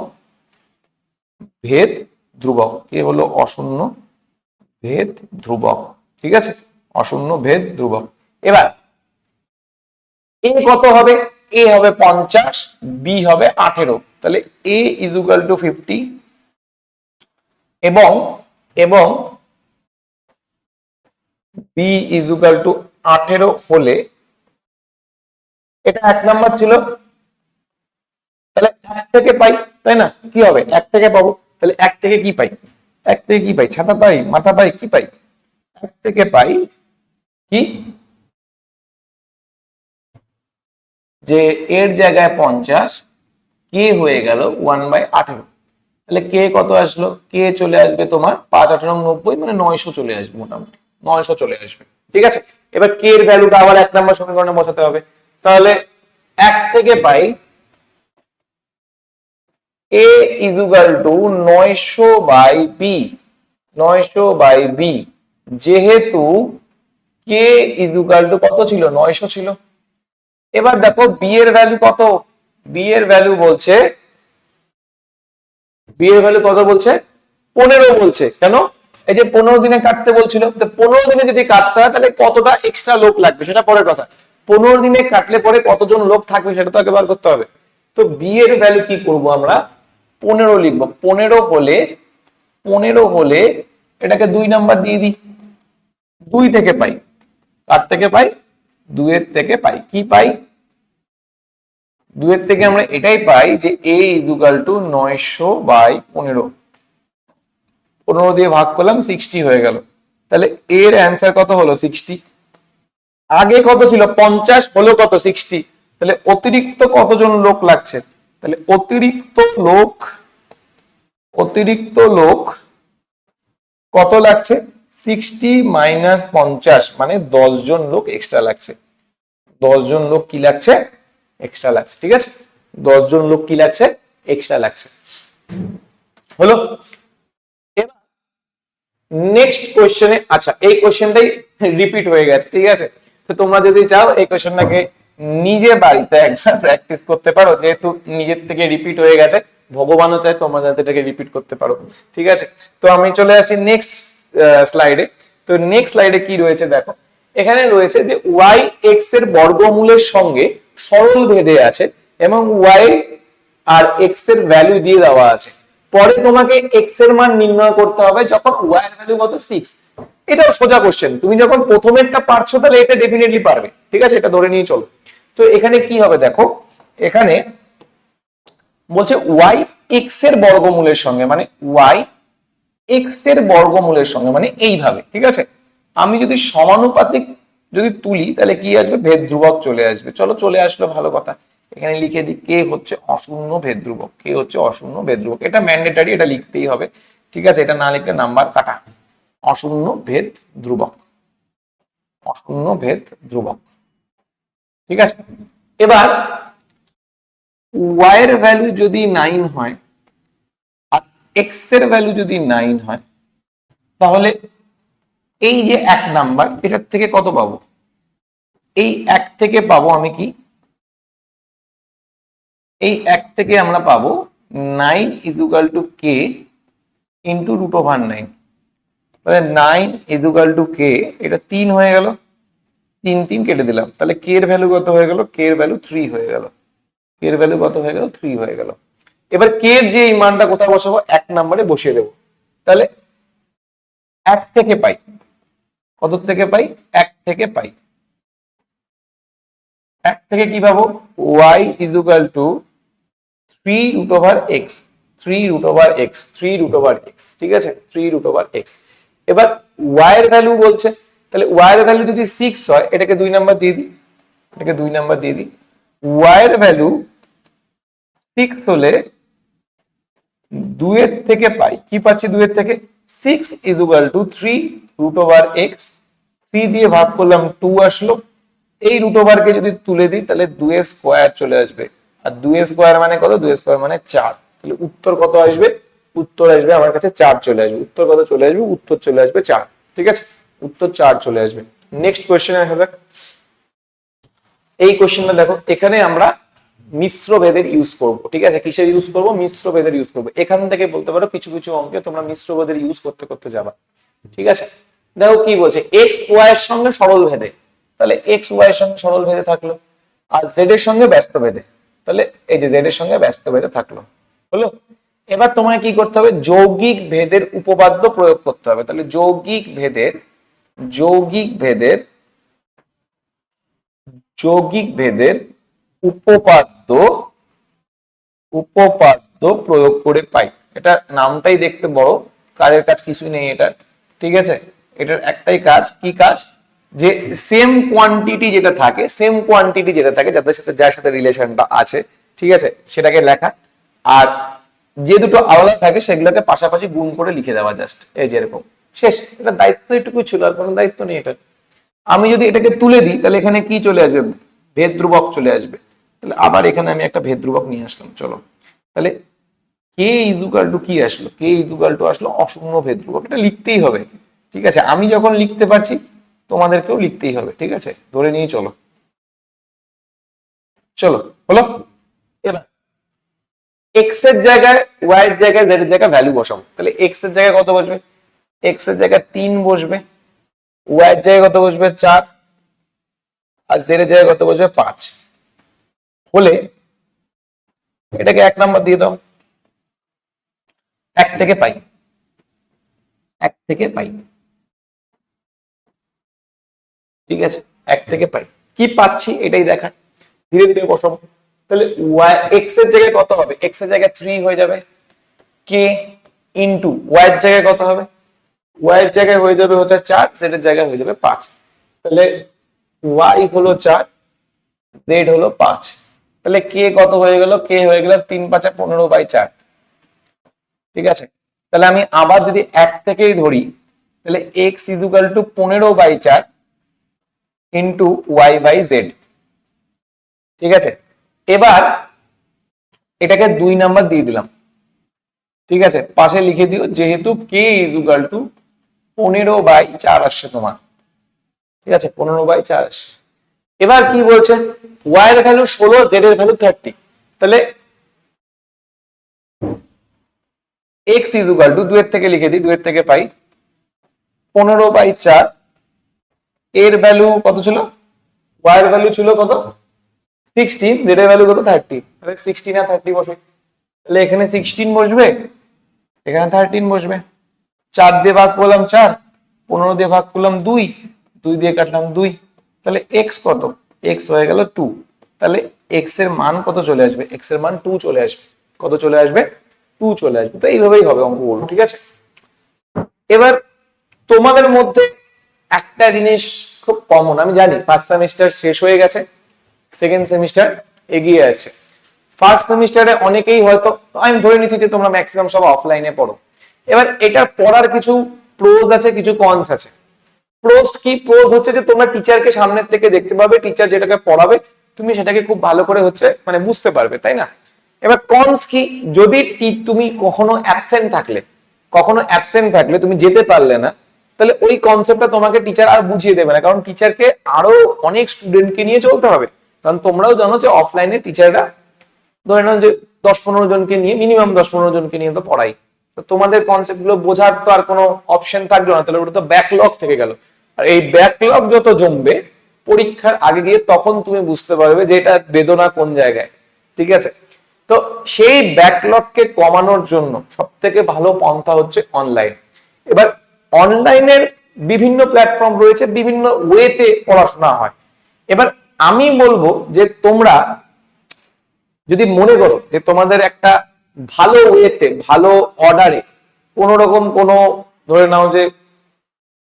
ভেদ ধ্রুবক, কে হলো অশূন্য ভেদ ধ্রুবক, ঠিক আছে, অশূন্য ভেদ ধ্রুবক। এবার এ কত হবে, এ হবে 50, বি হবে 18, তাহলে এ ইজ ইকুয়াল টু 50 এবং বি ইজ ইকুয়াল টু 18 হলে, এটা 1 নাম্বার ছিল, তাহলে 1 থেকে পাই, তাই না, কি হবে 1 থেকে পাবো, তাহলে 1 থেকে কি পাই, 1 থেকে কি পাই, ছাতা পাই, মাথা পাই, কি পাই, 1 থেকে পাই কি, যে এর জায়গায় 50, কে হয়ে গেল 1/18, তাহলে কে কত আসলো, কে চলে আসবে তোমার 5 18 90, মানে 900 চলে আসবে, মোটামুটি 900 চলে আসবে, ঠিক আছে। এবার কে এর ভ্যালুটা আবার 1 নম্বর সমীকরণে বসাতে হবে, তাহলে 1 থেকে পাই a is equal to 900/b, 900/b, যেহেতু k is equal to কত ছিল, 900 ছিল। এবার দেখো b এর ভ্যালু কত, b এর ভ্যালু বলছে, b এর ভ্যালু কত বলছে, 15 বলছে, কেন, এই যে 15 দিনে কাটতে বলছিল, তো 15 দিনে যদি কাটতে হয় তাহলে কতটা এক্সট্রা লোক লাগবে সেটা পরের কথা, 15 দিনে কাটলে পরে কতজন লোক থাকবে সেটা তো আগে বার করতে হবে। তো বি এর ভ্যালু কি করব আমরা, 15 লিখবো, 15 হলে এটাকে 2 নাম্বার দিয়ে দিই, 2 থেকে পাই, কার থেকে পাই, 2 এর থেকে পাই, কি পাই, 2 এর থেকে আমরা এটাই পাই যে a ইজ ইকুয়াল টু 900/15, 15 দিয়ে ভাগ করলাম 60 হয়ে গেল, তাহলে এর অ্যান্সার কত হলো 60, আগে কত ছিল 50, হলো কত 60, তাহলে অতিরিক্ত কতজন লোক লাগছে, তাহলে অতিরিক্ত লোক কত লাগছে, 60 মাইনাস 50, মানে 10 জন লোক এক্সট্রা লাগছে, 10 জন লোক কি লাগছে, এক্সট্রা লাগছে, ঠিক আছে, 10 জন লোক কি লাগছে, এক্সট্রা লাগছে, হলো। নেক্সট কোশ্চেনে, আচ্ছা এই কোশ্চেনটাই রিপিট হয়ে গেছে, ঠিক আছে, তো তোমরা যদি চাও এই কোশ্চেনটাকে নিজে বাড়িতে একবার প্র্যাকটিস করতে পারো, যেহেতু নিজের থেকে রিপিট হয়ে গেছে, ভগবানও চায় তোমরা যাতে এটাকে রিপিট করতে পারো, ঠিক আছে। তো আমি চলে আসি নেক্সট স্লাইডে। তো নেক্সট স্লাইডে কি রয়েছে দেখো, এখানে রয়েছে যে y x এর বর্গমূলের সঙ্গে সরল ভেদে আছে এবং y আর x এর ভ্যালু দিয়ে দেওয়া আছে, পরে তোমাকে x এর মান নির্ণয় করতে হবে যখন y এর ভ্যালু কত 6। এটাও সোজা কোশ্চেন, তুমি যখন প্রথমেরটা পারছো তাহলে এটা ডেফিনেটলি পারবে, ঠিক আছে, এটা ধরে নিয়ে চলো। তো এখানে কি হবে দেখো, এখানে বলছে ওয়াই এক্স এর বর্গমূলের সঙ্গে, মানে ওয়াই এক্স এর বর্গমূলের সঙ্গে, মানে এইভাবে, ঠিক আছে। আমি যদি সমানুপাতিক যদি তুলি তাহলে কি আসবে, ভেদ ধ্রুবক চলে আসবে। চলো চলে আসলো, ভালো কথা। এখানে লিখে দিই কে হচ্ছে অশূন্য ভেদ ধ্রুবক, কে হচ্ছে অশূন্য ভেদ ধ্রুবক। এটা ম্যান্ডেটরি, এটা লিখতেই হবে, ঠিক আছে। এটা না লিখলে নাম্বার কাটা। অশূন্য ভেদ ধ্রুবক, অশূন্য ভেদ ধ্রুবক, ঠিক আছে। এবার ওয়াই এর ভ্যালু যদি 9 হয় আর এক্স এর ভ্যালু যদি 9 হয়, তাহলে এই যে 1 নাম্বার, এটার থেকে কত পাবো? এই 1 থেকে পাবো আমি কি, এই 1 থেকে আমরা পাবো 9 is equal to K into root over 9। তাহলে 9 ইজ ইকুয়াল টু কে, এটা 3 হয়ে গেল, 3 3 কেটে দিলাম, তাহলে কে এর ভ্যালু কত হয়ে গেল? কে এর ভ্যালু 3 হয়ে গেল, কে এর ভ্যালু কত হয়ে গেল? 3 হয়ে গেল। এবার কে এর যে এই মানটা কোথায় বসাবো? 1 নম্বরে বসিয়ে দেবো। তাহলে 1 থেকে পাই, কত থেকে পাই? 1 থেকে পাই। 1 থেকে কি পাবো? y is equal to 3 root over X, 3 root over X, 3 root over X, ঠিক আছে, 3 রুট ওভার এক্স। এবার y এর ভ্যালু বলছে, তাহলে y এর ভ্যালু যদি 6 হয়, এটাকে 2 নাম্বার দিয়ে দিই, এটাকে 2 নাম্বার দিয়ে দিই। y এর ভ্যালু 6 হলে 2 এর থেকে পাই, কি পাচ্ছি 2 এর থেকে? 6 is equal to 3 root over X, 3 দিয়ে ভাগ করলাম 2 আসলো। এই রুট ওভারকে যদি তুলে দিই তাহলে 2 এর স্কয়ার চলে আসবে, আর 2 এর স্কয়ার মানে কত? 2 এর স্কয়ার মানে 4। তাহলে উত্তর কত আসবে? উত্তর আসবে আমার কাছে 4 চলে আসবে। উত্তর কত চলে আসবে? উত্তর চলে আসবে 4, ঠিক আছে, উত্তর 4 চলে আসবে। নেক্সট কোশ্চেনে আসা যাক। এই কোশ্চেনটা দেখো, এখানে আমরা মিশ্র ভেদের ইউজ করব, ঠিক আছে। কিসের ইউজ করব? মিশ্র ভেদের ইউজ করব। এখান থেকে বলতে পারো কিছু কিছু অঙ্কে তোমরা মিশ্র ভেদের ইউজ করতে করতে যাবা, ঠিক আছে। দেখো কি বলছে, এক্স ওয়াই এর সঙ্গে সরল ভেদে, তাহলে এক্স ওয়াই এর সঙ্গে সরল ভেদে থাকলো, আর জেড এর সঙ্গে ব্যস্ত ভেদে, তাহলে এই যে জেড এর সঙ্গে ব্যস্ত ভেদে থাকলো, হলো। এবার তোমায় কি করতে হবে? যৌগিক ভেদের উপপাদ্য প্রয়োগ করতে হবে। তাহলে যৌগিক ভেদের, যৌগিক ভেদের, যৌগিক ভেদের উপপাদ্য, উপপাদ্য প্রয়োগ করে পাই। এটা নামটাই দেখতে বড়, কাজের কাজ কিছুই নেই এটা, ঠিক আছে। এটার একটাই কাজ, কি কাজ? যে সেম কোয়ান্টিটি যেটা থাকে, সেম কোয়ান্টিটি যেটা থাকে, যাদের সাথে যার সাথে রিলেশনটা আছে, ঠিক আছে, সেটাকে লেখা। আর যে দুটো আলাদা থাকে সেগুলোকে পাশাপাশি গুণ করে লিখে দেওয়া, জাস্ট এই যে এরকম, শেষ। এটা দায়িত্ব এটুকুই ছিল, আর কোনো দায়িত্ব নেই এটা। আমি যদি এটাকে তুলে দিই তাহলে এখানে কি চলে আসবে? ভেদ ধ্রুবক চলে আসবে। তাহলে আবার এখানে আমি একটা ভেদ ধ্রুবক নিয়ে আসলাম, চলো। তাহলে কে ইকুয়াল টু কি আসলো? কে ইকুয়াল টু আসলো অশূন্য ভেদ ধ্রুবক। এটা লিখতেই হবে, ঠিক আছে। আমি যখন লিখতে পারছি তোমাদেরকেও লিখতেই হবে, ঠিক আছে, ধরে নিয়ে চলো। চলো, হলো। এবার এক্স এর জায়গায়, ওয়াই এর জায়গায়, জেড এর জায়গায় ভ্যালু বসাবো। তাহলে এক্স এর জায়গায় কত বসবে? এক্স এর জায়গায় 3 বসবে, ওয়াই এর জায়গায় কত বসবে? 4, আর জেড এর জায়গায় কত বসবে? 5। হলে এটাকে 1 নাম্বার দিয়ে দাও। 1 থেকে পাই, 1 থেকে পাই, ঠিক আছে, 1 থেকে পাই। কি পাচ্ছি এটাই দেখা, ধীরে ধীরে বসাবো। তাহলে ওয়াই এক্স এর জায়গায় কত হবে? এক্স এর জায়গায় 3 হয়ে যাবে, কে ইন্টু ওয়াই এর জায়গায় কত হবে? ওয়াই এর জায়গায় হয়ে যাবে হচ্ছে 4, জেড এর জায়গায় হয়ে যাবে 5। তাহলে ওয়াই হলো 4, জেড হলো 5। তাহলে কে কত হয়ে গেল? কে হয়ে গেল 3 5 15/4, ঠিক আছে। তাহলে আমি আবার যদি 1 থেকেই ধরি, তাহলে X equal to 15/4 into Y by Z, ঠিক আছে। এবার এটাকে 2 নাম্বার দিয়ে দিলাম, ঠিক আছে, পাশে লিখে দিও, যেহেতু কে ইকুয়াল টু 15/4 আসছে তোমার, ঠিক আছে, 15/4 আসছে। এবার কি বলছে? ওয়াই এর ভ্যালু 16, জেড এর ভ্যালু 30। তাহলে এক্স ইকুয়াল টু 2 এর থেকে লিখে দিই, 2 এর থেকে পাই 15/4, এর ভ্যালু কত ছিল? ওয়াই এর ভ্যালু ছিল কত? 16, জেড এর ভ্যালু কত? 30। তাহলে 16 আর 30 বসে, তাহলে এখানে 16 বসবে, এখানে 13 বসবে। 4 দিয়ে ভাগ করলাম 4, 15 দিয়ে ভাগ করলাম 2, 2 দিয়ে কাটলাম 2। তাহলে এক্স কত? এক্স হয়ে গেল 2। তাহলে এক্স এর মান কত চলে আসবে? এক্স এর মান 2 চলে আসবে। কত চলে আসবে? 2 চলে আসবে। তো এইভাবেই হবে অঙ্কগুলো, ঠিক আছে? এবার তোমাদের মধ্যে একটা জিনিস খুব কমন, আমি জানি ফার্স্ট সেমিস্টার শেষ হয়ে গেছে, সেকেন্ড সেমিস্টার এগিয়ে আসছে। ফার্স্ট সেমিস্টারে অনেকেই হয়তো, আমি ধরে নিচ্ছি যে তোমরা ম্যাক্সিমাম সব অফলাইনে পড়ো। এবার এটা পড়ার কিছু প্রোজ আছে, কিছু কনস আছে। প্রোজ কি? প্রোজ হচ্ছে যে তোমরা টিচারকে সামনের থেকে দেখতে পাবে, টিচার যেটাকে পড়াবে তুমি সেটাকে খুব ভালো করে হচ্ছে মানে বুঝতে পারবে, তাই না? এবার কনস কি? যদি তুমি কখনো অ্যাবসেন্ট থাকলে তুমি যেতে পারলে না, তাহলে ওই কনসেপ্টটা তোমাকে টিচার আর বুঝিয়ে দেবে না, কারণ টিচারকে আরো অনেক স্টুডেন্টকে নিয়ে চলতে হবে। কারণ তোমরাও জানো যে অফলাইনে টিচাররা ধরে নাও যে 10-15 জনকে নিয়ে, মিনিমাম 10-15 জনকে নিয়ে তো পড়াই। তো তোমাদের কনসেপ্ট গুলো বোঝার তো আর কোনো অপশন থাকলো না, তাহলে ওটা তো ব্যাকলগ থেকে গেল। আর এই ব্যাকলগ যত জমবে পরীক্ষার আগে গিয়ে, তখন তুমি বুঝতে পারবে যে এটা বেদনা কোন জায়গায়, ঠিক আছে? তো সেই ব্যাকলগকে কমানোর জন্য সব থেকে ভালো পন্থা হচ্ছে অনলাইন। এবার অনলাইনের বিভিন্ন প্ল্যাটফর্ম রয়েছে, বিভিন্ন ওয়েতে পড়াশোনা হয়। এবার আমি বলবো যে তোমরা যদি মনে করো যে তোমাদের একটা ভালো ওয়েতে, ভালো অর্ডারে, কোনো রকম কোনো ধরে নাও যে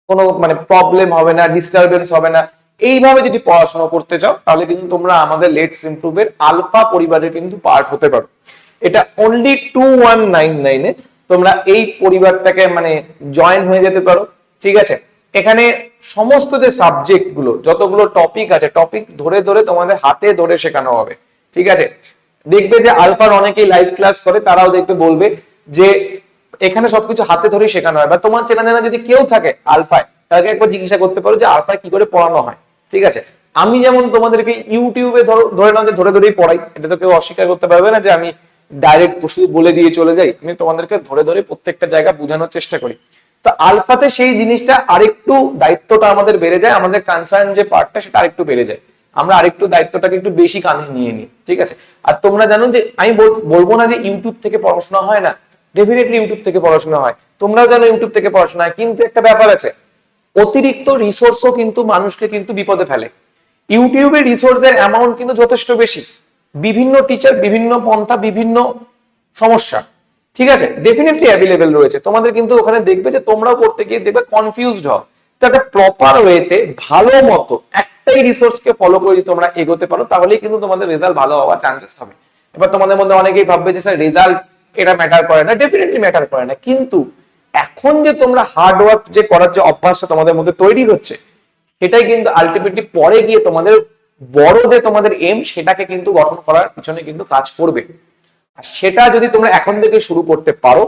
কোনো মানে প্রবলেম হবে না, ডিস্টারবেন্স হবে না, এইভাবে যদি পড়াশোনা করতে চাও, তাহলে কিন্তু তোমরা আমাদের লেটস ইমপ্রুভের আলফা পরিবারের কিন্তু পার্ট হতে পারো। এটা অনলি 2199 এ তোমরা এই পরিবারটাকে মানে জয়েন হয়ে যেতে পারো, ঠিক আছে? এখানে সমস্ত যে সাবজেক্ট গুলো, যতগুলো টপিক আছে, টপিক ধরে ধরে তোমাদের হাতে ধরে শেখানো হবে, ঠিক আছে? দেখবে যে আলফার অনেকেই লাইভ ক্লাস করে, তারাও দেখবে বলবে যে এখানে সবকিছু হাতে ধরেই শেখানো হয়। বা তোমার চেনা জানা যদি কেউ থাকে আলফায়, তাকে একবার জিজ্ঞাসা করতে পারো যে আলফায় কি করে পড়ানো হয়, ঠিক আছে? আমি যেমন তোমাদেরকে ইউটিউবে ধরে নাও যে ধরে ধরেই পড়াই, এটা তো কেউ অস্বীকার করতে পারবে না যে আমি ডাইরেক্ট শুধু বলে দিয়ে চলে যাই। আমি তোমাদেরকে ধরে ধরে প্রত্যেকটা জায়গা বোঝানোর চেষ্টা করি। তো আলফাতে সেই জিনিসটা আরেকটু, দায়িত্বটা আমাদের বেড়ে যায়, আমাদের কনসার্ন যে পার্টটা সেটা আরেকটু বেড়ে যায়, আমরা আরেকটু দায়িত্বটাকে একটু বেশি কাঁধে নিয়ে নিই, ঠিক আছে? আর তোমরা জানো যে আমি বলবো না যে ইউটিউব থেকে পড়াশোনা হয় না, ডেফিনেটলি ইউটিউব থেকে পড়াশোনা হয়, তোমরাও জানো ইউটিউব থেকে পড়াশোনা হয়। কিন্তু একটা ব্যাপার আছে, অতিরিক্ত রিসোর্সও কিন্তু মানুষকে কিন্তু বিপদে ফেলে। ইউটিউবে রিসোর্সের অ্যামাউন্ট কিন্তু যথেষ্ট বেশি, বিভিন্ন টিচার, বিভিন্ন পন্থা, বিভিন্ন সমস্যা, ঠিক আছে, ডেফিনেটলি অ্যাভেলেবেল রয়েছে। তোমাদের কিন্তু ওখানে দেখবে যে তোমরাও করতে গিয়ে দেখবে কনফিউজড হও। তো একটা প্রপার ওয়েতে ভালো মতো একটাই রিসোর্সকে ফলো করে যদি তোমরা এগোতে পারো, তাহলেই কিন্তু তোমাদের রেজাল্ট ভালো হওয়ার চান্সেস হবে। এবার তোমাদের মধ্যে অনেকেই ভাববে যে স্যার রেজাল্ট এটা ম্যাটার করে না, ডেফিনেটলি ম্যাটার করে না, কিন্তু এখন যে তোমরা হার্ড ওয়ার্ক যে করার যে অভ্যাসটা তোমাদের মধ্যে তৈরি হচ্ছে, সেটাই কিন্তু আলটিমেটলি পরে গিয়ে তোমাদের বড় যে তোমাদের এম, সেটাকে কিন্তু গঠন করার পিছনে কিন্তু কাজ করবে। আর সেটা যদি তোমরা এখন থেকে শুরু করতে পারো,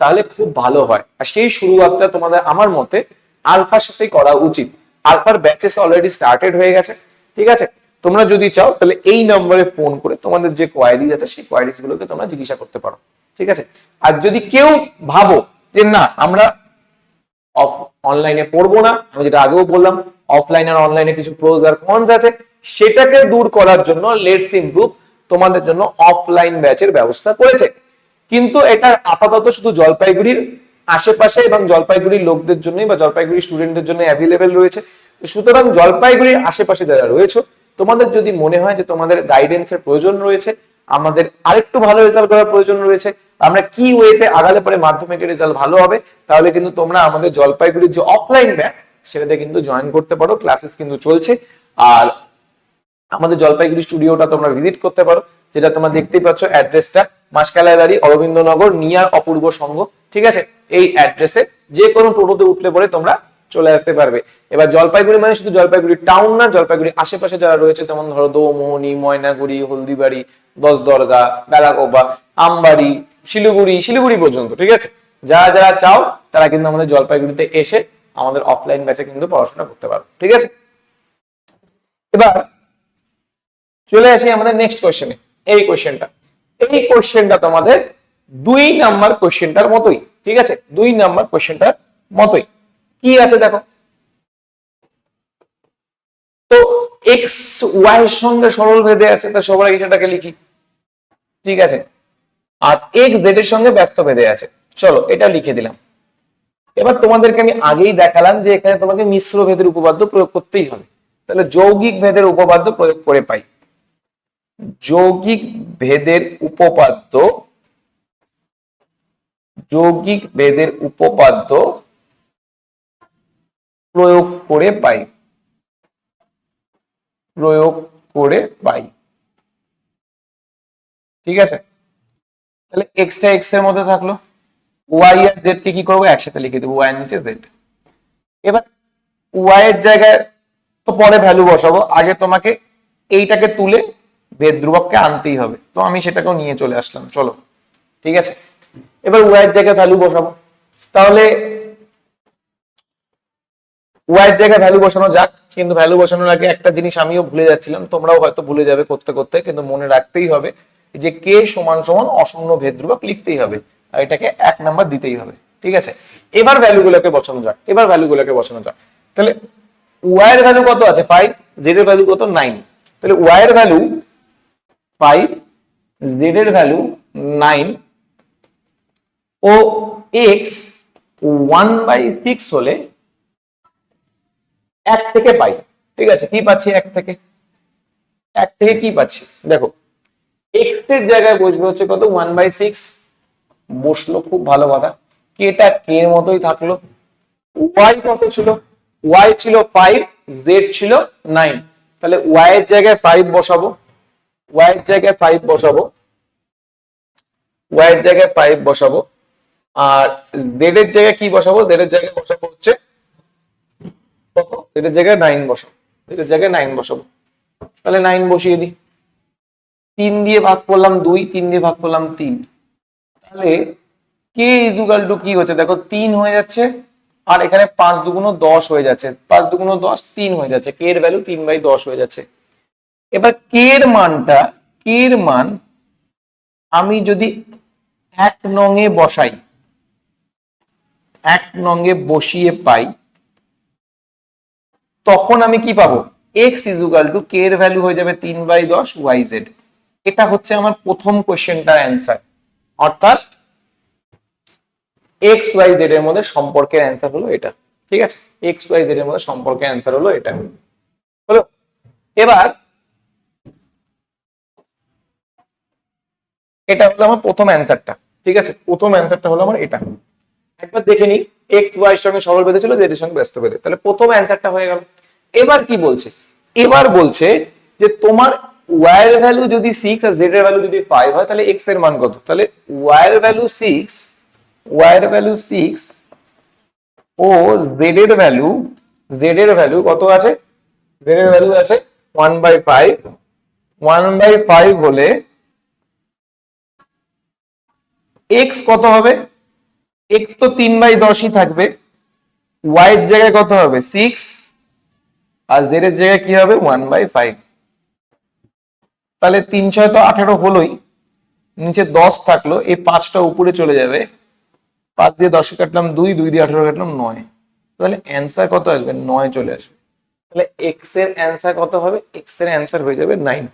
তাহলে খুব ভালো হয়। আর সেই শুরুয়াতটা তোমাদের আমার মতে আলফার সাথেই করা উচিত। আলফার ব্যাচেস অলরেডি স্টার্টেড হয়ে গেছে, ঠিক আছে? তোমরা যদি চাও তাহলে এই নম্বরে ফোন করে তোমাদের যে কোয়ারিজ আছে সেই কোয়ারিজ গুলোকে তোমরা জিজ্ঞাসা করতে পারো, ঠিক আছে? আর যদি কেউ ভাবো যে না আমরা অনলাইনে পড়বো না, আমি যেটা আগেও বললাম অফলাইন আর অনলাইনে কিছু প্রোজ আর কনস আছে, সেটাকে দূর করার জন্য লেটস ইমপ্রুভ তোমাদের জন্য অফলাইন ব্যাচের ব্যবস্থা করেছে। কিন্তু এটা আপাতত শুধু জলপাইগুড়ির আশেপাশে এবং জলপাইগুড়ির লোকদের জন্যই বা জলপাইগুড়ি স্টুডেন্টদের জন্য অ্যাভেলেবেল রয়েছে। সুতরাং জলপাইগুড়ির আশেপাশে যারা রয়েছে, তোমাদের যদি মনে হয় যে তোমাদের গাইডেন্সের প্রয়োজন রয়েছে, আমাদের আরেকটু ভালো রেজাল্ট করার প্রয়োজন রয়েছে, আমরা কি ওয়েতে আগালে পরে মাধ্যমিকের রেজাল্ট ভালো হবে, তাহলে কিন্তু তোমরা আমাদের জলপাইগুড়ির যে অফলাইন ব্যাচ সেটাতে কিন্তু জয়েন করতে পারো। ক্লাসেস কিন্তু চলছে। আর আমাদের জলপাইগুড়ি স্টুডিওটা তোমরা ভিজিট করতে পারো, যেটা তোমরা দেখতেই পাচ্ছ অ্যাড্রেসটা, মাসকালাই বাড়ি, অরবিন্দনগর, নিয়ার অপূর্ব সংঘ, ঠিক আছে? এই অ্যাড্রেসে যে কোনো টোটোতে উঠলে পরে তোমরা চলে আসতে পারবে। এবার জলপাইগুড়ি মানে শুধু জলপাইগুড়ি টাউন না, জলপাইগুড়ি আশেপাশে যারা রয়েছে, যেমন ধরো দৌমোহনী, ময়নাগুড়ি, হলদিবাড়ি, দশদরগা, বেলাকোবা, আমবাড়ি, শিলিগুড়ি পর্যন্ত, ঠিক আছে? যারা যারা চাও তারা কিন্তু আমাদের জলপাইগুড়িতে এসে আমাদের অফলাইন ব্যাচে কিন্তু পড়াশোনা করতে পারো, ঠিক আছে? এবার চলে আসি আমাদের নেক্সট কোয়েশ্চেনে। এই কোয়েশ্চেনটা তোমাদের 2 নাম্বার কোয়েশ্চেনটার মতোই, ঠিক আছে? 2 নাম্বার কোয়েশ্চেনটার মতোই। কি আছে দেখো তো, এক্স ওয়াই এর সঙ্গে সরল ভেদে আছে, তা সবার আগে সেটাকে লিখি, ঠিক আছে? আর এক্স জেড এর সঙ্গে ব্যস্ত ভেদে আছে, চলো এটা লিখে দিলাম। এবার তোমাদেরকে আমি আগেই দেখালাম যে এখানে তোমাকে মিশ্র ভেদের উপপাদ্য প্রয়োগ করতেই হবে। তাহলে যৌগিক ভেদের উপপাদ্য প্রয়োগ করে পাই, যৌগিক ভেদের উপপাদ্য যৌগিক ভেদের উপপাদ্য প্রয়োগ করে পাই, প্রয়োগ করে পাই। ঠিক আছে, তাহলে এক্সটা এক্স এর মধ্যে থাকলো, ওয়াই আর জেড কে কি করবো, একসাথে লিখে দেবো, ওয়াই এর নিচে জেড। এবার ওয়াই এর জায়গায় তো পরে ভ্যালু বসাবো, আগে তোমাকে এইটাকে তুলে ভেদ ধ্রুবককে আনতেই হবে, তো আমি সেটাকেও নিয়ে চলে আসলাম। চলো, ঠিক আছে, এবার ওয়াই এর জায়গায় ভ্যালু বসাবো। তাহলে ওয়াই এর জায়গায় ভ্যালু বসানো যাক, কিন্তু ভ্যালু বসানোর আগে একটা জিনিস আমিও ভুলে যাচ্ছিলাম, তোমরাও হয়তো ভুলে যাবে করতে করতে, কিন্তু মনে রাখতেই হবে যে কে সমান সমান অশূন্য ভেদ ধ্রুবক লিখতেই হবে, আর এটাকে 1 নাম্বার দিতেই হবে। ঠিক আছে, এবার ভ্যালুগুলোকে বসানো যাক, এবার ভ্যালুগুলোকে বসানো যাক। তাহলে ওয়াই এর ভ্যালু কত আছে 5, জেড এর ভ্যালু কত 9, তাহলে ওয়াই এর ভ্যালু 5, জেড এর ভ্যালু 9 ও এক্স 1/6 হলে 1 থেকে পাই। ঠিক আছে, কি পাচ্ছি 1 থেকে, 1 থেকে কি পাচ্ছি দেখো, এক্স এর জায়গায় বসবে হচ্ছে কত 1/6, বসলো, খুব ভালো কথা, কেটা কে এর মতোই থাকলো। ওয়াই কত ছিল, ওয়াই ছিল 5, জেড ছিল 9, তাহলে ওয়াই এর জায়গায় 5 বসাবো, ওয়াই এর জায়গায় 5 বসাবো, ওয়াই এর জায়গায় 5 বসাবো, আর জেড এর জায়গায় কি বসাবো, জেড এর জায়গায় বসাবো হচ্ছে কত, জেড এর জায়গায় 9 বসাবো, জেড এর জায়গায় 9 বসাবো। তাহলে 9 বসিয়ে দিই, 3 দিয়ে ভাগ করলাম 2, 3 দিয়ে ভাগ করলাম 3, তাহলে কে ইজুকাল টু কি হচ্ছে দেখো 3 হয়ে যাচ্ছে, আর এখানে 5 দুগুণ 10 হয়ে যাচ্ছে, 5 দুগুণ 10 3 হয়ে যাচ্ছে, কে এর ভ্যালু 3/10 হয়ে যাচ্ছে। এবার কে এর মানটা, কে এর মান আমি যদি 1 নং এ বসাই, 1 নং এ বসিয়ে পাই, তখন আমি কি পাবো, এক্স ইজুকাল টু কে এর ভ্যালু হয়ে যাবে 3/10 ওয়াই জেড। এটা হচ্ছে আমার প্রথম কোশ্চেনটার অ্যান্সার, অর্থাৎ এক্স ওয়াই জেড এর মধ্যে সম্পর্কের অ্যান্সার হলো এটা। ঠিক আছে, এক্স ওয়াই জেড এর মধ্যে সম্পর্কের অ্যান্সার হলো এটা হলো। এবার এটা হলো আমার প্রথম অ্যান্সারটা। ঠিক আছে, প্রথম অ্যান্সারটা হলো আমার এটা। একবার দেখে নিই, এক্স ওয়াই এর সঙ্গে সরল বেঁধে ছিল, জেড এর সঙ্গে ব্যস্ত বেঁধে, তাহলে প্রথম অ্যান্সারটা হয়ে গেল। এবার কি বলছে, এবার বলছে যে তোমার ওয়াই এর ভ্যালু যদি 6 আর জেড এর ভ্যালু যদি 5 হয়, তাহলে এক্স এর মান কত, তাহলে ওয়াই এর ভ্যালু 6, ওয়াই এর ভ্যালু 6 ও জেড এর ভ্যালু কত আছে, জেড এর ভ্যালু আছে 1/5, 1/5 হলে এক্স কত হবে, এক্স তো 3/10ই থাকবে, ওয়াই এর জায়গায় কত হবে 6, আর জেড এর জায়গায় কি হবে 1/5, তাহলে 3 6 তো 18 হলোই, নিচে 10 থাকলো, এই 5টা উপরে চলে যাবে, 5 দিয়ে 10 কাটলাম 2, 2 দিয়ে 18 কাটলাম 9, তাহলে অ্যান্সার কত আসবে 9 চলে আসবে। তাহলে এক্স এর অ্যান্সার কত হবে, এক্স এর অ্যান্সার হয়ে যাবে 9।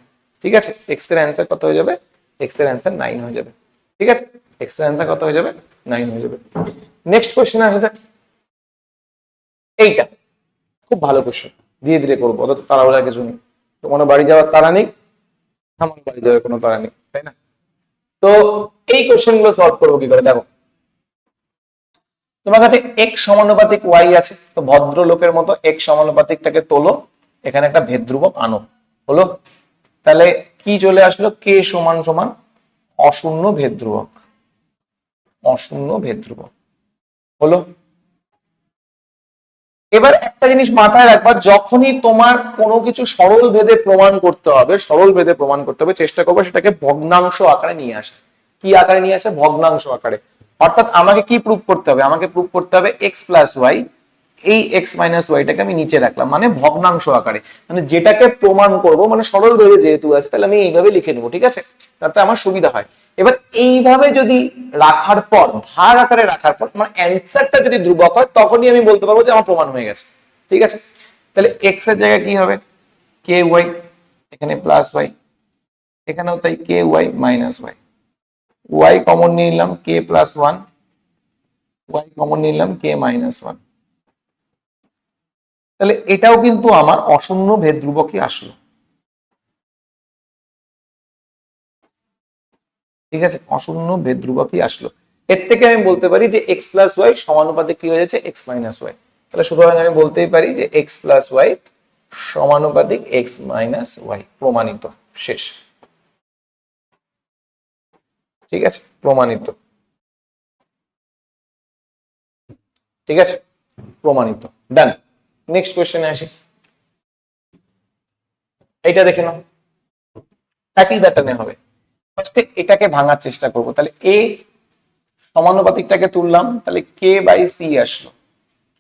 ঠিক আছে, এক্স এর অ্যান্সার কত হয়ে যাবে, এক্স এর অ্যান্সার 9 হয়ে যাবে। ঠিক আছে, এক্স এর অ্যান্সার কত হয়ে যাবে 9 হয়ে যাবে। নেক্সট কোশ্চেনে আসা যাক, এইটা খুব ভালো কোশ্চেন, ধীরে ধীরে করবো, অত তাড়াহুড়া কিছু নেই, তোমার বাড়ি যাওয়ার তাড়া নেই, আমার বাড়ি যাওয়ার কোনো তাড়া নেই, তাই না? তো এই কোশ্চেন গুলো সলভ করবো কি করে, দেখো তোমার কাছে এক্স সমানুপাতিক ওয়াই আছে, তো ভদ্রলোকের মতো এক্স সমানুপাতিকটাকে তোলো, এখানে একটা ভেদ ধ্রুবক আনো, হলো, তাহলে কি চলে আসলো, কে সমান সমান অশূন্য ভেদ ধ্রুবক, অশূন্য ভেদ ধ্রুবক হলো। এবার একটা জিনিস মাথায় রাখবা, যখনই তোমার কোনো কিছু সরল ভেদে প্রমাণ করতে হবে, সরল ভেদে প্রমাণ করতে হবে, চেষ্টা করবে সেটাকে ভগ্নাংশ আকারে নিয়ে আসা। কি আকারে নিয়ে আসে, ভগ্নাংশ আকারে। অর্থাৎ আমাকে কি প্রুফ করতে হবে, আমাকে প্রুফ করতে হবে এক্স প্লাস ওয়াই, এই এক্স মাইনাস ওয়াইটাকে আমি নিচে রাখলাম, মানে ভগ্নাংশ আকারে, মানে যেটাকে প্রমাণ করব, মানে সরল ভেদে যেহেতু আছে, তাহলে আমি এইভাবে লিখে নেবো। ঠিক আছে, তাতে আমার সুবিধা হয়। এবার এইভাবে যদি রাখার পর, ভাগ আকারে রাখার পর, মানে অ্যান্সারটা যদি ধ্রুবক হয়, তখনই আমি বলতে পারবো যে আমার প্রমাণ হয়ে গেছে। ঠিক আছে, তাহলে এক্স এর জায়গায় কি হবে, কে ওয়াই, এখানে প্লাস ওয়াই, এখানেও তাই K Y minus Y, Y common নিয়ে নিলাম K plus one, Y common নিলাম কে মাইনাস ওয়ান, তাহলে এটাও কিন্তু আমার অশূন্য ভেদ ধ্রুবকই আসলো। ঠিক আছে, অশূন্য ভেদ ধ্রুবকই আসলো। এর থেকে আমি বলতে পারি যে এক্স প্লাস ওয়াই সমানুপাতিক কি হয়ে যাচ্ছে এক্স মাইনাস ওয়াই। তাহলে সুতরাং আমি বলতেই পারি যে এক্স প্লাস ওয়াই সমানুপাতিক এক্স মাইনাস ওয়াই, প্রমাণিত, শেষ। ঠিক আছে, প্রমাণিত। ঠিক আছে, প্রমাণিত, ডান। নেক্সট কোশ্চেনে আসি, এইটা দেখে নাও, একই প্যাটার্নে হবে। ফার্স্টে এটাকে ভাঙার চেষ্টা করব। তাহলে এ সমানুপাতিকটাকে তুললাম, তাহলে কে বাই সি আসলো।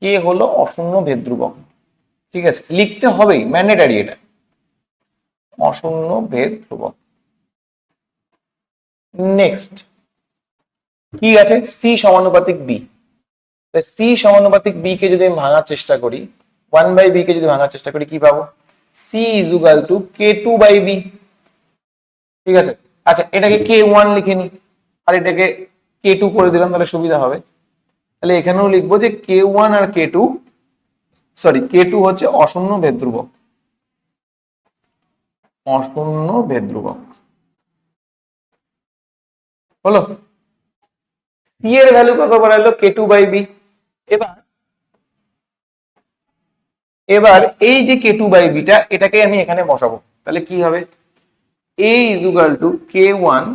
কে হলো অশূন্য ভেদ ধ্রুবক, ঠিক আছে, লিখতে হবেই, ম্যান্ডেটারি এটা, অশূন্য ভেদ ধ্রুবক। নেক্সট কি আছে, সি সমানুপাতিক বি। সি সমানুপাতিক বি কে যদি আমি ভাঙার চেষ্টা করি, 1/b কে যদি ভাঙার চেষ্টা করি, কি পাবো, C is equal two k2/b। ঠিক আছে, আচ্ছা এটাকে k1 লিখে নি, আর এটাকে k2 করে দিলাম, তাহলে সুবিধা হবে। তাহলে এখানেও লিখবো যে k1 আর k2, সরি k2 হচ্ছে অশূন্য ভেদ ধ্রুবক, অশূন্য ভেদ ধ্রুবক হলো। সি এর ভ্যালু কত বাড়ালো, k2/b। এবার এবার এই যে k2/b টা, এটাকে আমি এখানে বসাবো, তাহলে কি হবে, a is equal to k1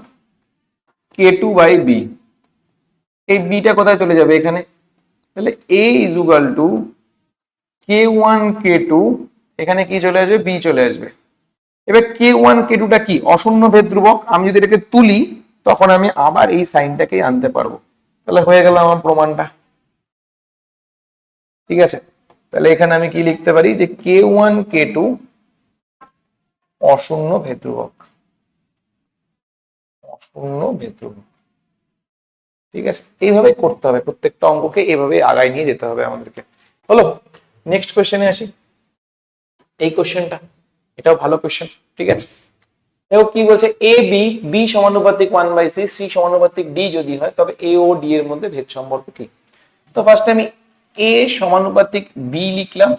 k2/b। এই b টা কোথায় চলে যাবে এখানে, তাহলে a is equal to k1 k2, এখানে কি চলে আসবে, b চলে আসবে। এবার k1 k2 টা কি, অশূন্য ভেদ ধ্রুবক। আমি যদি এটাকে তুলি তখন আমি আবার এই সাইনটাকে আনতে পারবো, তাহলে হয়ে গেল আমার প্রমাণটা। ঠিক আছে, তাহলে এখানে আমি কি লিখতে পারি, যে k1 k2 অশূন্য ভেদ ধ্রুবক, অশূন্য ভেদ ধ্রুবক। ঠিক আছে, এইভাবেই করতে হবে, প্রত্যেকটা অঙ্ককে এইভাবে আগায় নিয়ে যেতে হবে আমাদেরকে। হলো, নেক্সট কোশ্চেনে আসি। এই কোশ্চেনটা, এটাও ভালো কোশ্চেন। ঠিক আছে, দেখো কি বলছে, এ বি, বি সমানুপাতিক 1/c, সি সমানুপাতিক ডি যদি হয়, তবে এ ও ডি এর মধ্যে ভেদ সম্পর্ক কি। তো ফার্স্ট আমি এ সমানুপাতিক বি লিখলাম,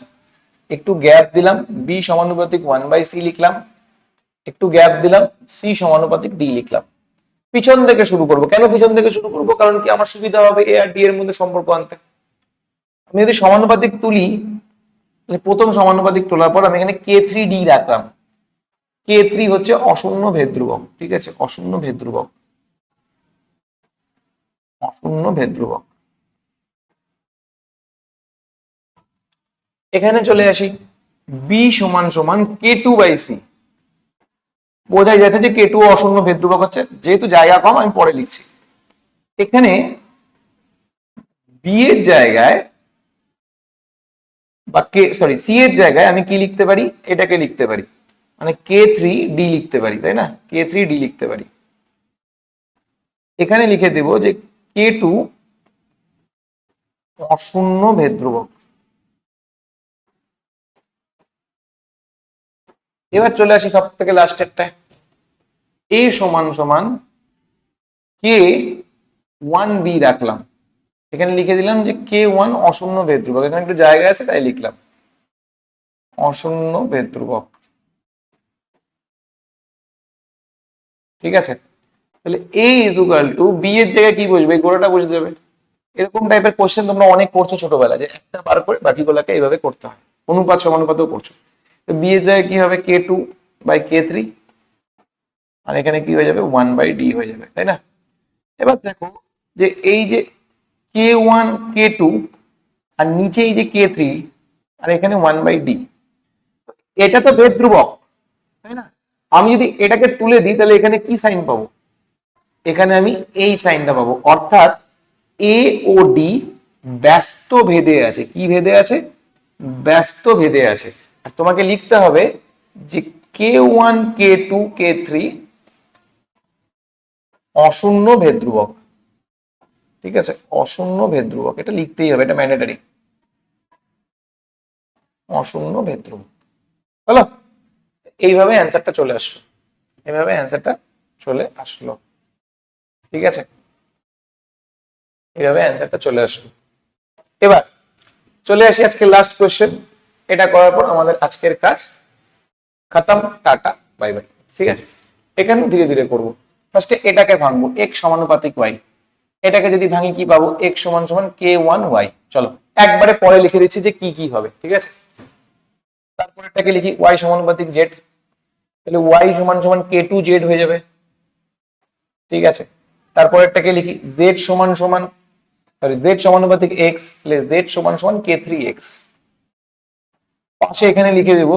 একটু গ্যাপ দিলাম, বি সমানুপাতিক 1/c লিখলাম, একটু গ্যাপ দিলাম, সি সমানুপাতিক ডি লিখলাম। পিছন থেকে শুরু করব, কেন পিছন থেকে শুরু করব, কারণ কি আমার সুবিধা হবে এ আর ডি এর মধ্যে সম্পর্ক আনতে। আমি যদি সমানুপাতিক তুলি, প্রথম সমানুপাতিক তোলার পর আমি এখানে k3d রাখলাম। k3 হচ্ছে অশূন্য ভেদ ধ্রুবক। ঠিক আছে, অশূন্য ভেদ ধ্রুবক, অশূন্য ভেদ ধ্রুবক। এখানে চলে আসি, বি সমান সমান k2/c। বোঝাই যাচ্ছে যে k2 অশূন্য ভেদ ধ্রুবক হচ্ছে, যেহেতু জায়গা কম আমি পরে লিখছি। এখানে বি এর জায়গায় বা সি এর জায়গায় আমি কি লিখতে পারি, এটাকে লিখতে পারি, মানে k3d লিখতে পারি, তাই না, k3d লিখতে পারি। এখানে লিখে দেব যে k2 অশূন্য ভেদ ধ্রুবক। এবার চলে আসি সব থেকে লাস্টেরটায়, এ সমান সমান k1b রাখলাম। এখানে লিখে দিলাম যে k1 অশূন্য ভেদ ধ্রুবক, এখানে একটু জায়গা আছে তাই লিখলাম অশূন্য ভেদ ধ্রুবক। ঠিক আছে, তাহলে a is equal to, B এর জায়গায় কি বসবে, এই গোড়াটা বসে যাবে। এরকম টাইপের কোশ্চেন তোমরা অনেক করছো ছোটবেলা, যে একটা বার করে বাকিগুলোকে এইভাবে করতে হয়, অনুপাত সমানুপাতও করছো। তো বি এর জায়গায় কি হবে, k2/k3, আর এখানে কি হয়ে যাবে, 1/d হয়ে যাবে, তাই না। এবার দেখো যে এই যে k1 k2 আর নিচে এই যে k3 আর এখানে 1/d, এটা তো ভেদ ধ্রুবক, তাই না। আমি যদি এটাকে তুলে দিই তাহলে এখানে কি সাইন পাবো, এখানে আমি এই সাইনটা পাবো, অর্থাৎ এ ও ডি ব্যস্ত ভেদে আছে। কি ভেদে আছে, ব্যস্ত ভেদে আছে। আর তোমাকে লিখতে হবে যে k1 k2 k3 অশূন্য ভেদ ধ্রুবক। ঠিক আছে, অশূন্য ভেদ ধ্রুবক, এটা লিখতেই হবে, এটা ম্যান্ডেটরি, অশূন্য ভেদ ধ্রুবক। হলো, এইভাবে অ্যান্সারটা চলে আসলো, এইভাবে অ্যান্সারটা চলে আসলো। ঠিক আছে, এইভাবে অ্যান্সারটা চলে আসলো। এবার চলে আসি আজকে লাস্ট কোয়েশ্চেন। এটা করার পর আমাদের আজকের কাজ খতম, টাটা বাই বাই। ঠিক আছে, এখানে ধীরে ধীরে করবো। ফার্স্টে এটাকে ভাঙবো, x সমানুপাতিক y। এটাকে যদি ভাঙি কি পাবো, x সমান সমান k1y। চলো একবারে পরে লিখে দিচ্ছি যে কি কি হবে, ঠিক আছে। তারপর এটাকে লিখি y সমানুপাতিক z, তাহলে y সমান সমান k2z হয়ে যাবে, ঠিক আছে। তারপর এটাকে লিখি z সমান সমান z সমানুপাতিক x, তাহলে z সমান সমান k3x। পাশে এখানে লিখে দেব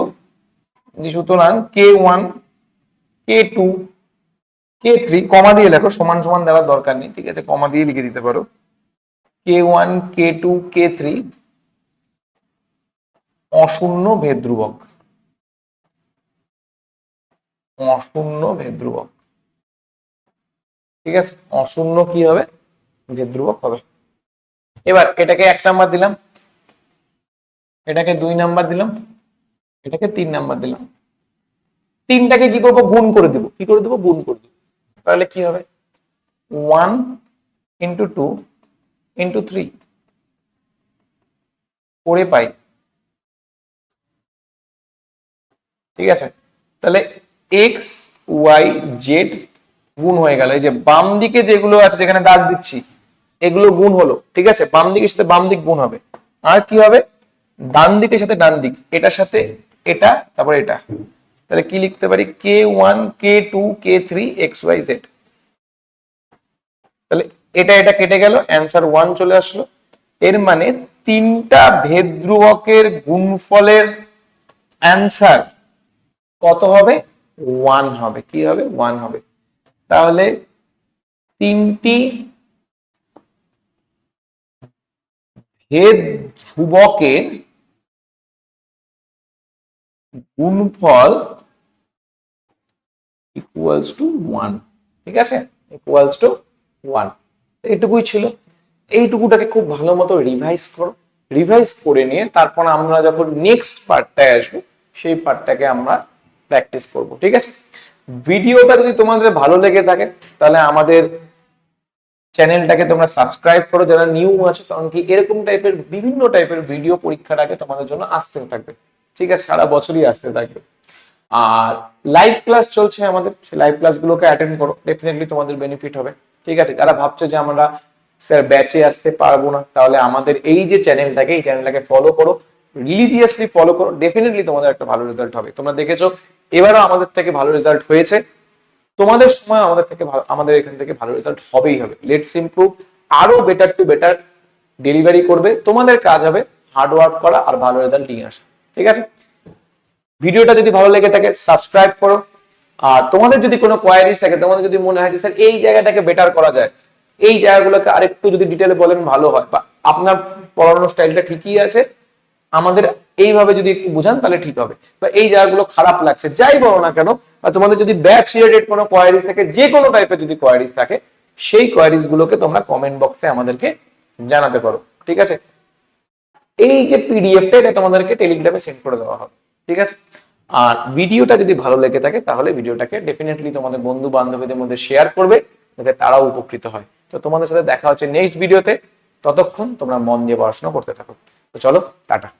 যে সুতরাং k1 k2 k3, কমা দিয়ে লেখো, সমান সমান দেওয়ার দরকার নেই, ঠিক আছে, কমা দিয়ে লিখে দিতে পারো k1 k2 k3 অশূন্য ভেদ ধ্রুবক, অশূন্য ভেদ ধ্রুবক, ঠিক আছে, অশূন্য কি হবে, ভেদ ধ্রুবক হবে। এবার এটাকে 1 নাম্বার দিলাম, এটাকে 2 নাম্বার দিলাম, এটাকে 3 নাম্বার দিলাম। তিনটাকে কি করবো, গুণ করে দেবো, কি করে দেবো, গুণ করে দেবো। তাহলে কি হবে 1 into 2 into 3 করে পাই, ঠিক আছে। তাহলে এক্স ওয়াই জেড গুণ হয়ে গেল, এই যে বাম দিকে যেগুলো আছে যেখানে দাগ দিচ্ছি এগুলো গুণ হলো, ঠিক আছে, বাম দিকের সাথে বাম দিক গুণ হবে। আর কি হবে, ডান দিকের সাথে ডান দিক, এটার সাথে এটা, তারপর এটা। তাহলে কি লিখতে পারি, k1 k2 k3 xyz। তাহলে এটা এটা কেটে গেল, অ্যান্সার 1 চলে আসলো। এর মানে তিনটা ভেদ ধ্রুবকের গুণফলের অ্যান্সার কত হবে, 1 হবে। কি হবে, 1 হবে। তাহলে তিনটি ভেদ ধ্রুবকের গুণফল ইকুয়ালস টু 1, ঠিক আছে, ইকুয়ালস টু 1। এইটুকুই ছিল। এইটুকুটাকে খুব ভালো মতো রিভাইজ করো, রিভাইজ করে নিয়ে তারপর আমরা যখন নেক্সট পার্টটায় আসবো সেই পার্টটাকে আমরা প্র্যাকটিস করব, ঠিক আছে। ভিডিওটা যদি তোমাদের ভালো লেগে থাকে তাহলে আমাদের চ্যানেলটাকে তোমরা সাবস্ক্রাইব করো যারা নিউ আছো, কারণ কি এরকম টাইপের বিভিন্ন টাইপের ভিডিও পরীক্ষার আগে তোমাদের জন্য আসতে থাকবে, ঠিক আছে, সারা বছরই আসতে থাকবে। আর লাইভ ক্লাস চলছে আমাদের, সেই লাইভ ক্লাসগুলোকে অ্যাটেন্ড করো, ডেফিনেটলি তোমাদের বেনিফিট হবে, ঠিক আছে। যারা ভাবছো যে আমরা স্যার ব্যাচে আসতে পারবো না, তাহলে আমাদের এই যে চ্যানেলটাকে, এই চ্যানেলটাকে ফলো করো, রিলিজিয়াসলি ফলো করো, ডেফিনেটলি তোমাদের একটা ভালো রেজাল্ট হবে। তোমরা দেখেছো এবারও আমাদের থেকে ভালো রেজাল্ট হয়েছে, তোমাদের সময় আমাদের থেকে ভালো, আমাদের এখান থেকে ভালো রেজাল্ট হবেই হবে। লেটস ইমপ্রুভ, আরো বেটার টু বেটার ডেলিভারি করবে। তোমাদের কাজ হবে হার্ড ওয়ার্ক করা আর ভালো রেজাল্ট নিয়ে আসা, ঠিক আছে। ভিডিওটা যদি ভালো লেগে থাকে সাবস্ক্রাইব করো। আর তোমাদের যদি কোনো কোয়ারিজ থাকে, তোমাদের যদি মনে হয় যে স্যার এই জায়গাটাকে বেটার করা যায়, এই জায়গাগুলোকে আরেকটু যদি ডিটেলে বলেন ভালো হয়, বা আপনার পড়ানোর স্টাইলটা ঠিকই আছে, আমাদের এইভাবে যদি একটু বুঝান তাহলে ঠিক হবে, বা এই জায়গাগুলো খারাপ লাগছে, যাই বলো না কেন, বা তোমাদের যদি ব্যাচ রিলেটেড কোনো কোয়ারিজ থাকে, যে কোনো টাইপের যদি কোয়ারিজ থাকে, সেই কোয়ারিজ গুলোকে তোমরা কমেন্ট বক্সে আমাদেরকে জানাতে পারো, ঠিক আছে। এই যে পিডিএফটা, এটা তোমাদেরকে টেলিগ্রামে সেন্ড করে দেওয়া হবে, ঠিক আছে। আর ভিডিওটা যদি ভালো লেগে থাকে তাহলে ভিডিওটাকে ডেফিনেটলি তোমাদের বন্ধু বান্ধবীদের মধ্যে শেয়ার করবে, যাতে তারাও উপকৃত হয়। তো তোমাদের সাথে দেখা হচ্ছে নেক্সট ভিডিওতে, ততক্ষণ তোমরা মন দিয়ে পড়াশোনা করতে থাকো। তো চলো, টাটা।